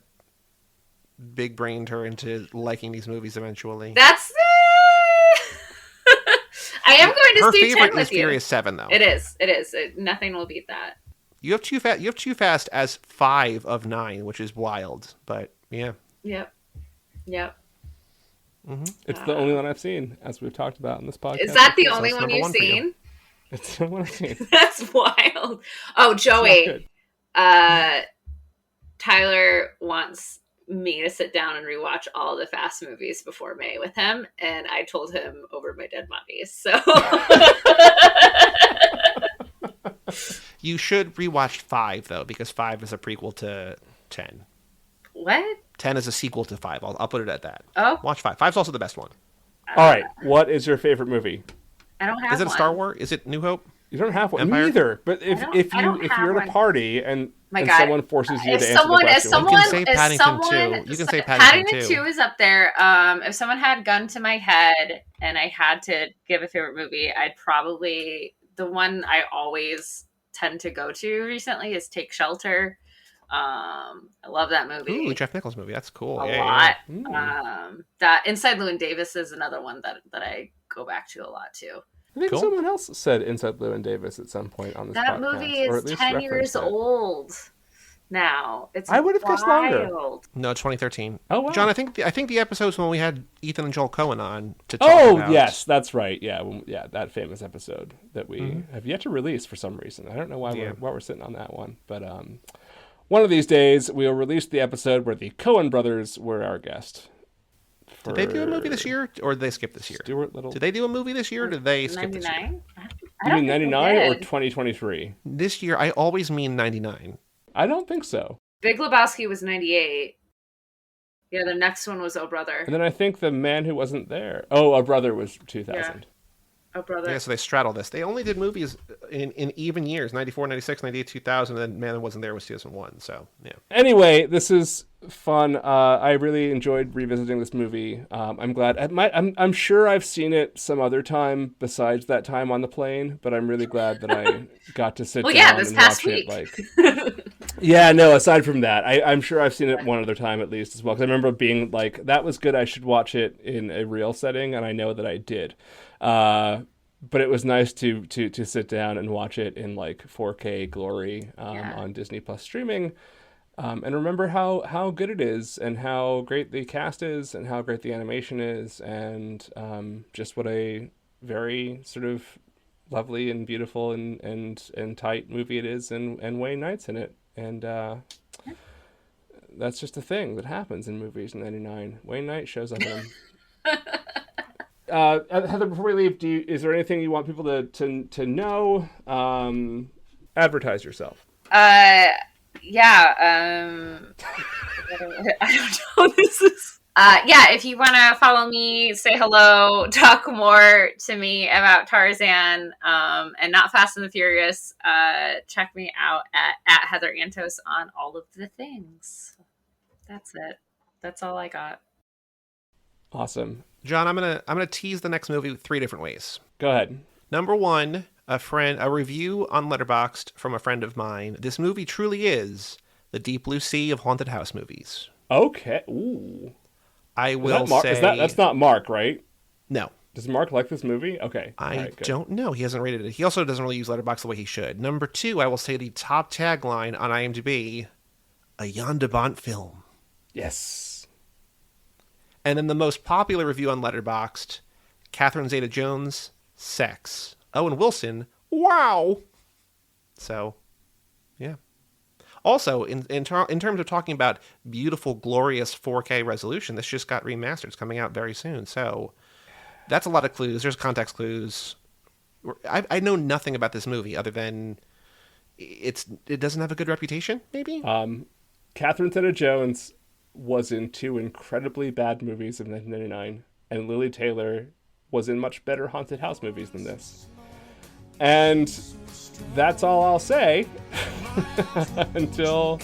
big-brained her into liking these movies eventually. That's... I am going to see 10 with you. Her favorite is Furious 7, though. It is. Nothing will beat that. You have Too Fast as 5 of 9, which is wild. But, yeah. Yep. Mm-hmm. It's the only one I've seen, as we've talked about in this podcast. Is that the only one you've seen? It's the one I've seen. That's wild. Oh, Joey. Tyler wants me to sit down and rewatch all the Fast movies before May with him, and I told him over my dead bodies. So you should rewatch 5 though, because 5 is a prequel to 10. What? 10 is a sequel to 5. I'll put it at that. Oh, watch 5. 5's also the best one. All right, what is your favorite movie? I don't have. Is it a Star Wars? Is it New Hope? You don't have one. Empire? Me either. But if you're at a party and someone forces you to answer the question, you can say Paddington 2. You can say Paddington 2. 2 is up there. If someone had a gun to my head and I had to give a favorite movie, I'd probably, the one I always tend to go to recently is Take Shelter. I love that movie. Ooh, Jeff Nichols movie. That's cool. A lot. That Inside Llewyn Davis is another one that I go back to a lot too. I think someone else said Inside Llewyn Davis at some point on this podcast. That movie is 10 years old now. I would have guessed longer. No, 2013. Oh, wow. John, I think the episode's when we had Ethan and Joel Coen on to talk about. Yes, that's right. Yeah, that famous episode that we have yet to release for some reason. I don't know why we're sitting on that one, but one of these days we'll release the episode where the Coen brothers were our guest. Did they do a movie this year, or did they skip this year? Stuart Little. Did they do a movie this year, or did they skip 99? This year? You mean 99 or 2023? This year, I always mean 99. I don't think so. Big Lebowski was 98. Yeah, the next one was Oh Brother. And then I think The Man Who Wasn't There. Oh, Oh Brother was 2000. Yeah. Oh Brother. Yeah, so they straddle this. They only did movies in even years, 94, 96, 98, 2000, and then Man Who Wasn't There was 2001, so, yeah. Anyway, this is fun. I really enjoyed revisiting this movie. I'm glad. I'm sure I've seen it some other time besides that time on the plane, but I'm really glad that I got to sit down this and past watch week. it. Yeah, no, aside from that, I'm sure I've seen it one other time at least as well, because I remember being like, that was good, I should watch it in a real setting, and I know that I did. But it was nice to sit down and watch it in like 4K glory on Disney Plus streaming, and remember how good it is, and how great the cast is, and how great the animation is, and just what a very sort of lovely and beautiful and tight movie it is, and Wayne Knight's in it, and that's just a thing that happens in movies in '99. Wayne Knight shows up in them. Heather, before we leave, is there anything you want people to know? Advertise yourself. Yeah. I don't know. This is. Yeah, if you want to follow me, say hello, talk more to me about Tarzan, and not Fast and the Furious, check me out at Heather Antos on all of the things. That's it. That's all I got. Awesome. John, I'm gonna tease the next movie 3 different ways. Go ahead. Number 1, a review on Letterboxd from a friend of mine. This movie truly is the deep blue sea of haunted house movies. Okay. Ooh. I will say that's not Mark, right? No. Does Mark like this movie? Okay. I don't know. He hasn't rated it. He also doesn't really use Letterboxd the way he should. Number 2, I will say the top tagline on IMDb, a Jan de Bont film. Yes. And then the most popular review on Letterboxd, Catherine Zeta-Jones, sex. Owen Wilson, wow. So, yeah. Also, in terms of talking about beautiful, glorious 4K resolution, this just got remastered. It's coming out very soon. So that's a lot of clues. There's context clues. I know nothing about this movie other than it doesn't have a good reputation, maybe? Catherine Zeta-Jones was in 2 incredibly bad movies of 1999, and Lily Taylor was in much better haunted house movies than this. And that's all I'll say until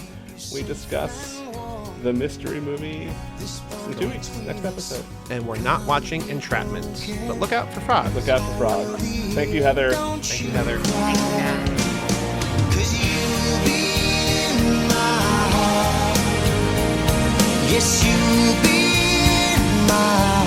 we discuss the mystery movie in 2 weeks, next episode. And we're not watching Entrapment, but look out for frogs. Look out for frogs. Thank you, Heather. Thank you, Heather. Thank you, guys. 'Cause you'll be in my heart. Yes, you'll be in my